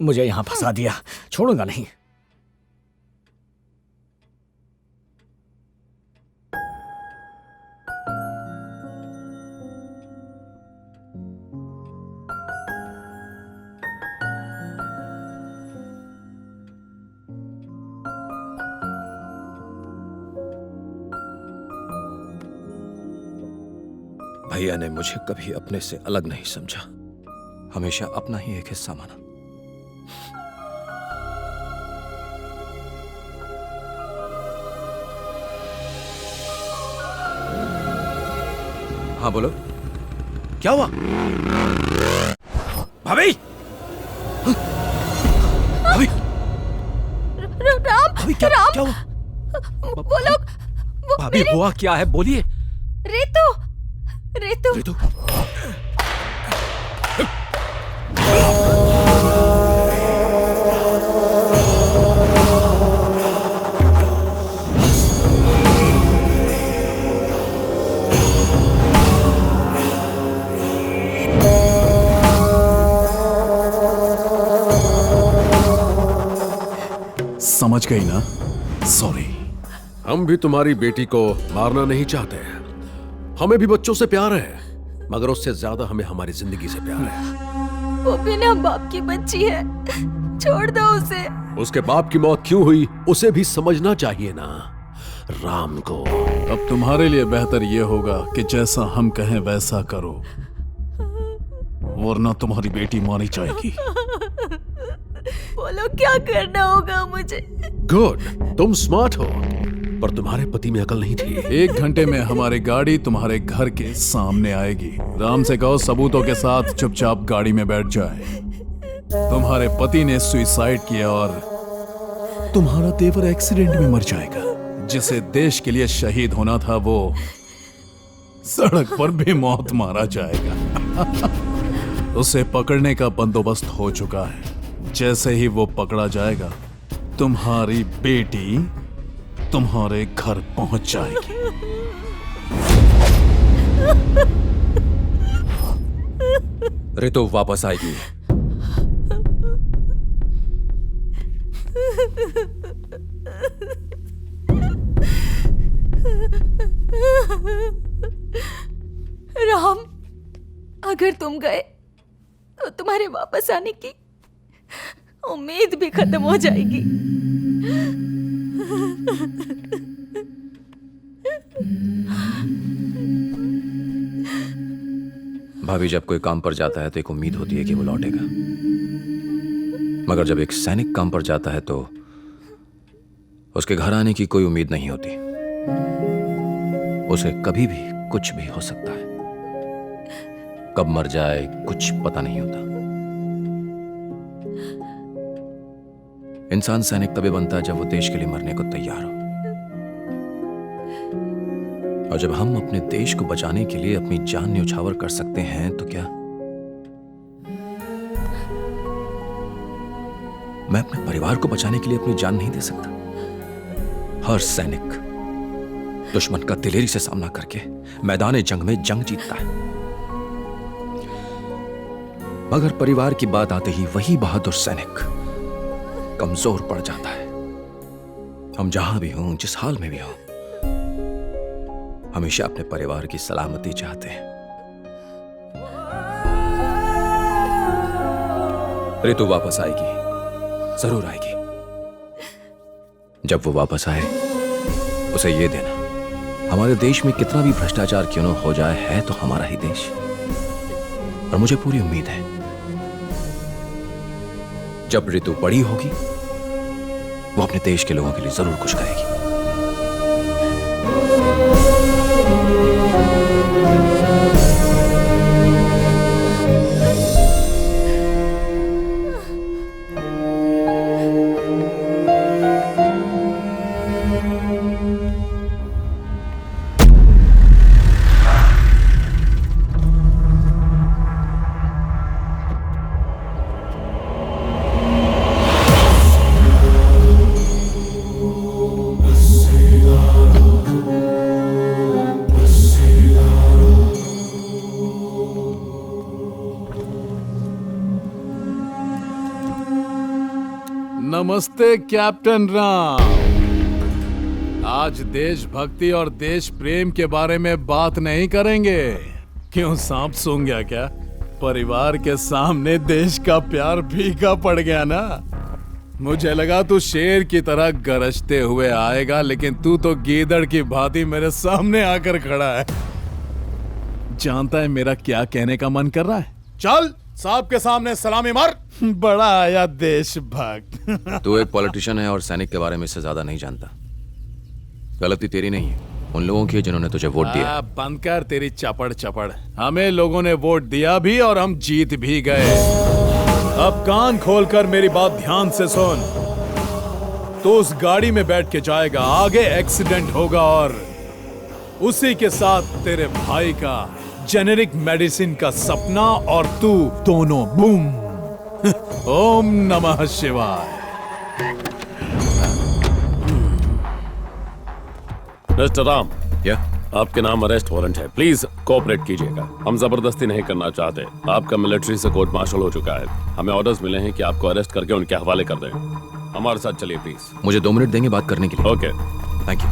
मुझे यहाँ फंसा दिया, छोड़ूंगा नहीं। भैया ने मुझे कभी अपने से अलग नहीं समझा, हमेशा अपना ही एक हिस्सा माना। हाँ बोलो, क्या हुआ? भाभी! भाभी! राम! भाभी, क्या हुआ? वो लोग, भाभी हुआ क्या है, बोलिए। रेतु! रेतु! समझ गई ना? सॉरी। हम भी तुम्हारी बेटी को मारना नहीं चाहते हैं। हमें भी बच्चों से प्यार है, मगर उससे ज्यादा हमें हमारी जिंदगी से प्यार है। वो बिना बाप की बच्ची है, छोड़ दो उसे। उसके बाप की मौत क्यों हुई उसे भी समझना चाहिए ना राम को। अब तुम्हारे लिए बेहतर ये होगा कि जैसा हम कहें वैसा करो, वरना तुम्हारी बेटी मारी जाएगी। बोलो क्या करना होगा मुझे? गुड, तुम स्मार्ट हो, पर तुम्हारे पति में अकल नहीं थी। 1 घंटे में हमारी गाड़ी तुम्हारे घर के सामने आएगी। राम से कहो सबूतों के साथ चुपचाप गाड़ी में बैठ जाए। तुम्हारे पति ने सुसाइड किया और तुम्हारा देवर एक्सीडेंट में मर जाएगा। जिसे देश के लिए शहीद होना था वो सड़क पर भी मौत मारा जाएगा। उसे पकड़ने का बंदोबस्त हो चुका है। जैसे ही वो पकड़ा जाएगा, तुम्हारी बेटी तुम्हारे घर पहुंच जाएगी। ऋतु वापस आएगी। राम, अगर तुम गए तो तुम्हारे वापस आने की उम्मीद भी खत्म हो जाएगी। भाभी, जब कोई काम पर जाता है तो एक उम्मीद होती है कि वो लौटेगा, मगर जब एक सैनिक काम पर जाता है तो उसके घर आने की कोई उम्मीद नहीं होती। उसे कभी भी कुछ भी हो सकता है, कब मर जाए कुछ पता नहीं होता। इंसान सैनिक तभी बनता है जब वो देश के लिए मरने को तैयार हो। और जब हम अपने देश को बचाने के लिए अपनी जान न्यौछावर कर सकते हैं तो क्या मैं अपने परिवार को बचाने के लिए अपनी जान नहीं दे सकता? हर सैनिक दुश्मन का दिलेरी से सामना करके मैदान जंग में जंग जीतता है, मगर परिवार की बात आते ही वही बहादुर सैनिक कमजोर पड़ जाता है। हम जहां भी हों, जिस हाल में भी हों, हमेशा अपने परिवार की सलामती चाहते हैं। ऋतु वापस आएगी, जरूर आएगी। जब वो वापस आए उसे ये देना, हमारे देश में कितना भी भ्रष्टाचार क्यों न हो जाए, है तो हमारा ही देश। और मुझे पूरी उम्मीद है जब ऋतु बड़ी होगी वो अपने देश के लोगों के लिए जरूर कुछ करेगी। नमस्ते कैप्टन राम। आज देशभक्ति और देश प्रेम के बारे में बात नहीं करेंगे। क्यों, सांप सूंघ गया क्या? परिवार के सामने देश का प्यार फीका पड़ गया ना। मुझे लगा तू शेर की तरह गरजते हुए आएगा, लेकिन तू तो गीदड़ की भांति मेरे सामने आकर खड़ा है। जानता है मेरा क्या कहने का मन कर रहा है? चल साहब के सामने सलामी मार। बड़ा आया देशभक्त। तू एक पॉलिटिशियन है और सैनिक के बारे में इससे ज्यादा नहीं जानता। गलती तेरी नहीं है, उन लोगों की है जिन्होंने तुझे वोट दिया। बंद कर तेरी चपड़ चपड़। हमें लोगों ने वोट दिया भी और हम जीत भी गए। अब कान खोलकर मेरी बात ध्यान से सुन। तो उस गाड़ी में बैठ के जाएगा, आगे एक्सीडेंट होगा और उसी के साथ तेरे भाई का जेनेरिक मेडिसिन का सपना और तू दोनों बूम। ओम नमः शिवाय। मिस्टर राम, या आपके नाम अरेस्ट वारंट है, प्लीज कोऑपरेट कीजिएगा। हम जबरदस्ती नहीं करना चाहते। आपका मिलिट्री से कोर्ट मार्शल हो चुका है। हमें ऑर्डर्स मिले हैं कि आपको अरेस्ट करके उनके हवाले कर दें। हमारे साथ चलिए प्लीज। मुझे 2 मिनट देंगे बात करने के लिए? Okay, thank you.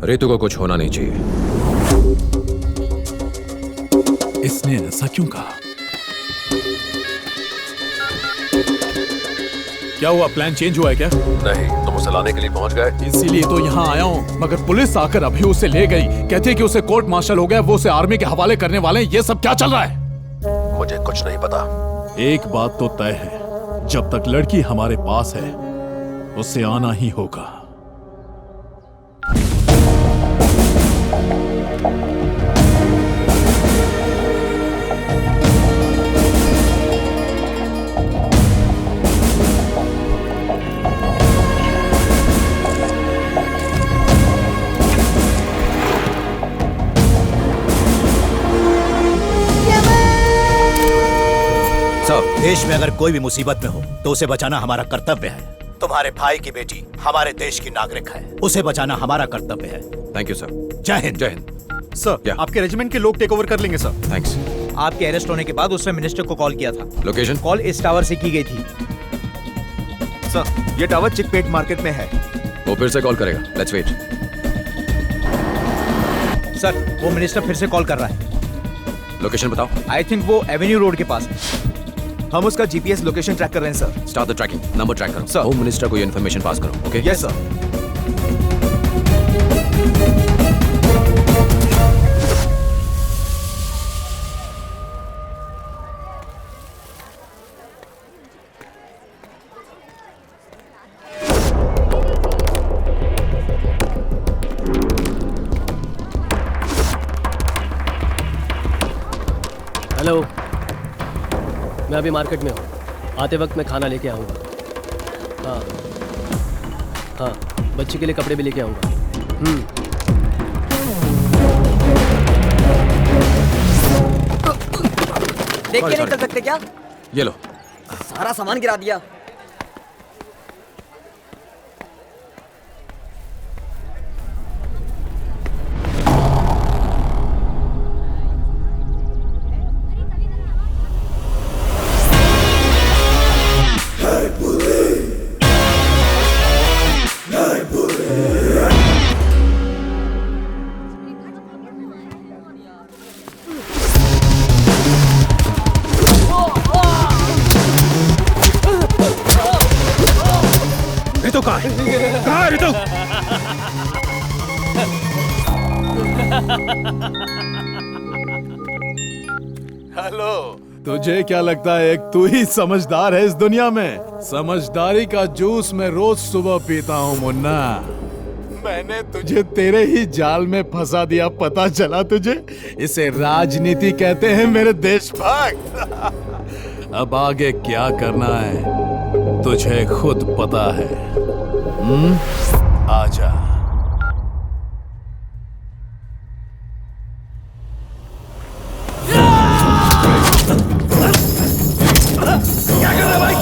ऋतु को कुछ होना नहीं चाहिए। इसने ऐसा क्यों कहा? क्या हुआ, प्लान चेंज हुआ है क्या? नहीं, तुम उसे लाने के लिए पहुंच गए। इसीलिए तो यहाँ आया हूँ, मगर पुलिस आकर अभी उसे ले गई। कहती है कि उसे कोर्ट मार्शल हो गया, वो उसे आर्मी के हवाले करने वाले हैं। ये सब क्या चल रहा है? मुझे कुछ नहीं पता। एक बात तो तय है, जब तक लड़की हमारे पास है उसे आना ही होगा। देश में अगर कोई भी मुसीबत में हो तो उसे बचाना हमारा कर्तव्य है। तुम्हारे भाई की बेटी हमारे देश की नागरिक है, उसे बचाना हमारा कर्तव्य है। Thank you sir. जय हिंद। जय हिंद। सर, आपके रेजिमेंट के लोग टेक ओवर कर लेंगे सर। थैंक्स। आपके अरेस्ट होने के बाद उसने मिनिस्टर को कॉल किया था। लोकेशन? कॉल इस टावर से की गई थी। सर, ये टावर चिकपेट मार्केट में है। वो फिर से कॉल करेगा। Let's wait. सर, वो मिनिस्टर फिर से कॉल कर रहा है। लोकेशन बताओ। आई थिंक वो एवेन्यू रोड के पास है। हम उसका जीपीएस लोकेशन ट्रैक कर रहे हैं sir. Start the tracking. Number track करो। होम मिनिस्टर को ये इन्फॉर्मेशन पास करो। ओके? Yes sir. हेलो, मैं अभी मार्केट में हूँ। आते वक्त मैं खाना लेके आऊँगा। हाँ हाँ, बच्चे के लिए कपड़े भी लेके आऊँगा। देख के नहीं चल सकते क्या? ये लो। सारा सामान गिरा दिया। रितु कहाँ है? कहाँ है रितु? हेलो, तुझे क्या लगता है एक तू ही समझदार है इस दुनिया में? समझदारी का जूस मैं रोज सुबह पीता हूँ मुन्ना। मैंने तुझे तेरे ही जाल में फंसा दिया, पता चला तुझे? इसे राजनीति कहते हैं मेरे देशभक्त। अब आगे क्या करना है तुझे खुद पता है। आजा। क्या कर रहा भाई?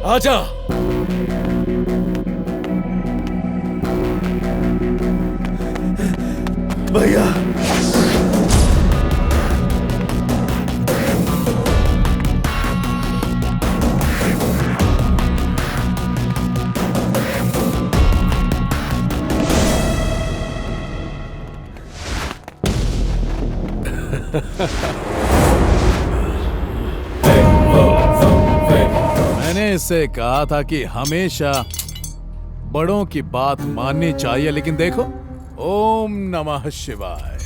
आजा। भैया, मैंने इससे कहा था कि हमेशा बड़ों की बात माननी चाहिए, लेकिन देखो, ओम नमः शिवाय।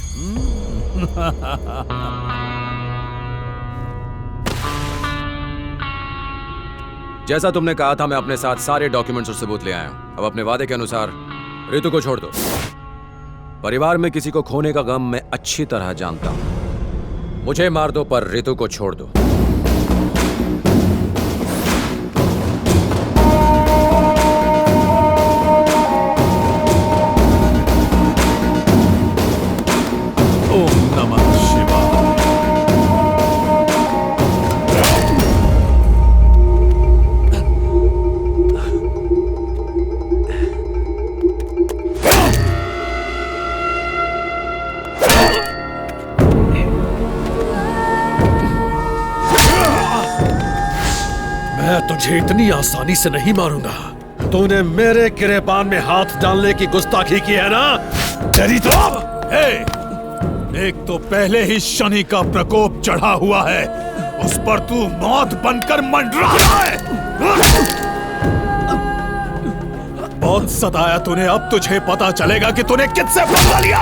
जैसा तुमने कहा था, मैं अपने साथ सारे डॉक्यूमेंट्स और सबूत ले आया हूं। अब अपने वादे के अनुसार रितु को छोड़ दो। परिवार में किसी को खोने का गम मैं अच्छी तरह जानता हूं। मुझे मार दो पर रितु को छोड़ दो। ओम नमः शिवाय। मैं तुझे इतनी आसानी से नहीं मारूंगा। तूने मेरे गिरेबान में हाथ डालने की गुस्ताखी की है ना? तेरी तो एक तो पहले ही शनि का प्रकोप चढ़ा हुआ है, उस पर तू मौत बनकर मंडरा रहा है। बहुत सताया तूने, अब तुझे पता चलेगा कि तूने किससे बदला लिया।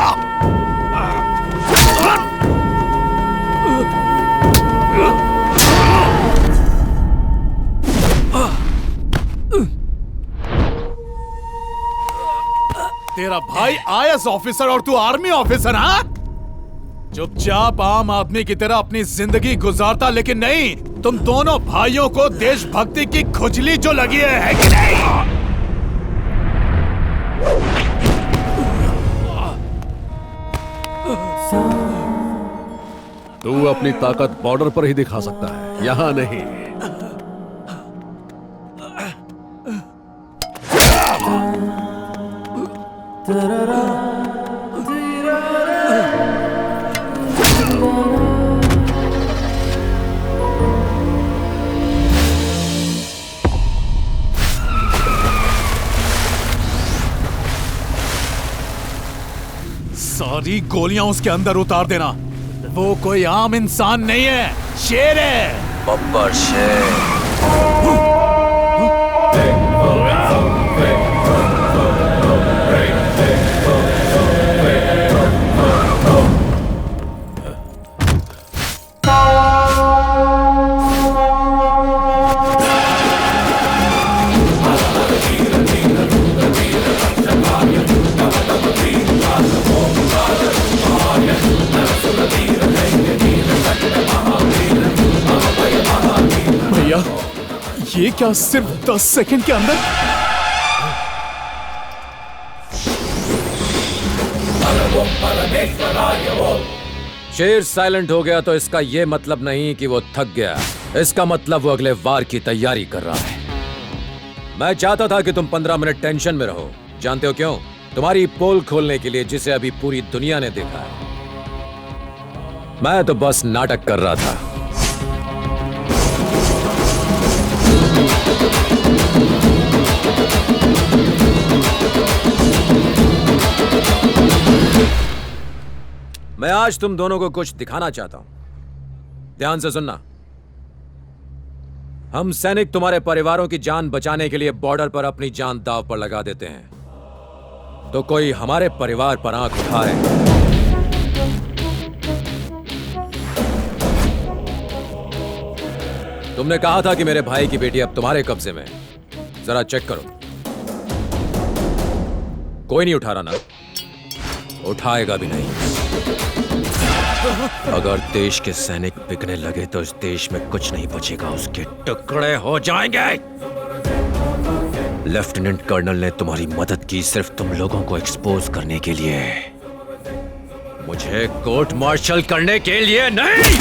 तेरा भाई आईएएस ऑफिसर और तू आर्मी ऑफिसर, हाँ? चुपचाप आम आदमी की तरह अपनी जिंदगी गुजारता, लेकिन नहीं, तुम दोनों भाइयों को देशभक्ति की खुजली जो लगी है कि नहीं? तू अपनी ताकत बॉर्डर पर ही दिखा सकता है, यहां नहीं। सारी गोलियां उसके अंदर उतार देना। वो कोई आम इंसान नहीं है, शेर है। बब्बर शेर। भैया, ये क्या सिर्फ 10 सेकंड के अंदर? शेर साइलेंट हो गया तो इसका यह मतलब नहीं कि वो थक गया। इसका मतलब वो अगले वार की तैयारी कर रहा है। मैं चाहता था कि तुम 15 मिनट टेंशन में रहो। जानते हो क्यों? तुम्हारी पोल खोलने के लिए, जिसे अभी पूरी दुनिया ने देखा है। मैं तो बस नाटक कर रहा था। मैं आज तुम दोनों को कुछ दिखाना चाहता हूं। ध्यान से सुनना। हम सैनिक तुम्हारे परिवारों की जान बचाने के लिए बॉर्डर पर अपनी जान दांव पर लगा देते हैं, तो कोई हमारे परिवार पर आंख उठाए तुमने कहा था कि मेरे भाई की बेटी अब तुम्हारे कब्जे में। जरा चेक करो। कोई नहीं उठा रहा ना? उठाएगा भी नहीं। अगर देश के सैनिक बिकने लगे तो इस देश में कुछ नहीं बचेगा, उसके टुकड़े हो जाएंगे। लेफ्टिनेंट कर्नल ने तुम्हारी मदद की सिर्फ तुम लोगों को एक्सपोज करने के लिए, मुझे कोर्ट मार्शल करने के लिए नहीं।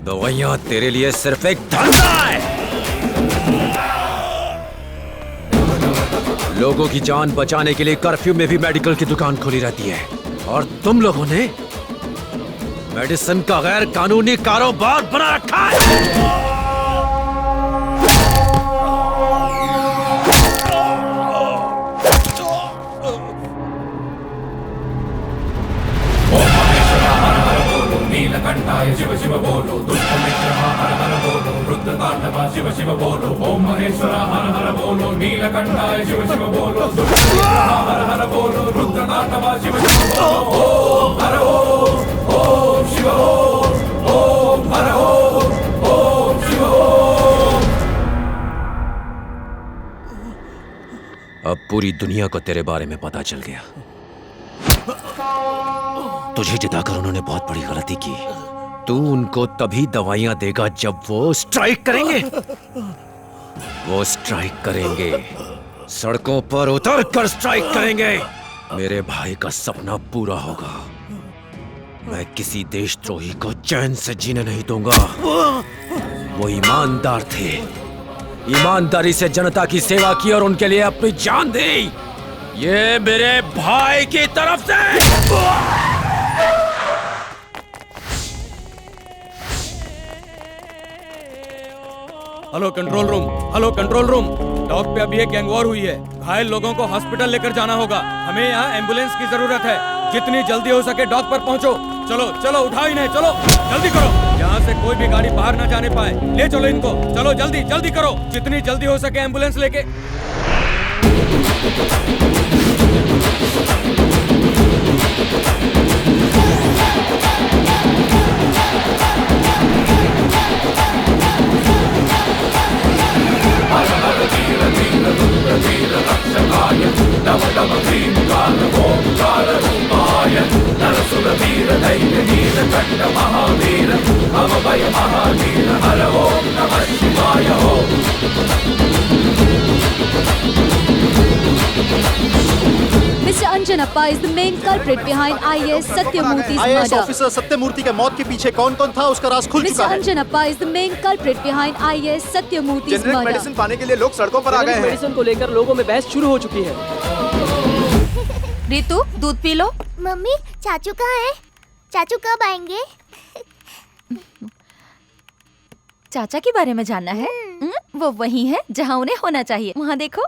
दवाइयां तेरे लिए सिर्फ एक धंधा है। लोगों की जान बचाने के लिए कर्फ्यू में भी मेडिकल की दुकान खुली रहती है, और तुम लोगों ने मेडिसिन का गैर कानूनी कारोबार बना रखा है। नीलकंठाय शिव शिव बोलो, दुष्टमित्र हर हर बोलो, रुद्रतांडवा शिव शिव बोलो, ओम महेश्वर हर हर बोलो, नीलकंठाय शिव शिव बोलो, दुष्टमित्र हर हर बोलो, रुद्रतांडवा शिव शिव बोलो, ओम हर ओम शिव ओम हर ओम शिव ओम। अब पूरी दुनिया को तेरे बारे में पता चल गया। तुझे जिताकर उन्होंने बहुत बड़ी गलती की। तू उनको तभी दवाइयां देगा जब वो स्ट्राइक करेंगे। वो स्ट्राइक करेंगे, सड़कों पर उतर कर स्ट्राइक करेंगे। मेरे भाई का सपना पूरा होगा। मैं किसी देशद्रोही को चैन से जीने नहीं दूंगा। वो ईमानदार थे, ईमानदारी से जनता की सेवा की और उनके लिए अपनी जान दी। ये मेरे भाई की तरफ से। Hello control room, hello control room. Dock पे अभी एक गैंग वॉर हुई है। घायल लोगों को हॉस्पिटल लेकर जाना होगा। हमें यहाँ एम्बुलेंस की जरूरत है। जितनी जल्दी हो सके डॉक पर पहुँचो। चलो चलो, उठाओ इन्हें, चलो जल्दी करो। यहाँ से कोई भी गाड़ी बाहर ना जाने पाए। ले चलो इनको, चलो जल्दी जल्दी करो। जितनी जल्दी हो सके एम्बुलेंस लेके। Mr. Anjanappa is the main culprit behind IAS Satyamurthy's IAS murder. Officer Satyamurthy के मौत के पीछे कौन कौन था उसका राज खुल चुका Mr. है। Anjanappa is the main culprit behind IAS Satyamurthy's generic murder. Medicine पाने के लिए लोग सड़कों पर आ गए हैं। मेडिसिन को लेकर लोगों में बहस शुरू हो चुकी है। रितु, दूध पी लो। मम्मी, चाचू कहाँ है? चाचू कब आएंगे? चाचा के बारे में जानना है? वो वही है जहाँ उन्हें होना चाहिए। वहाँ देखो।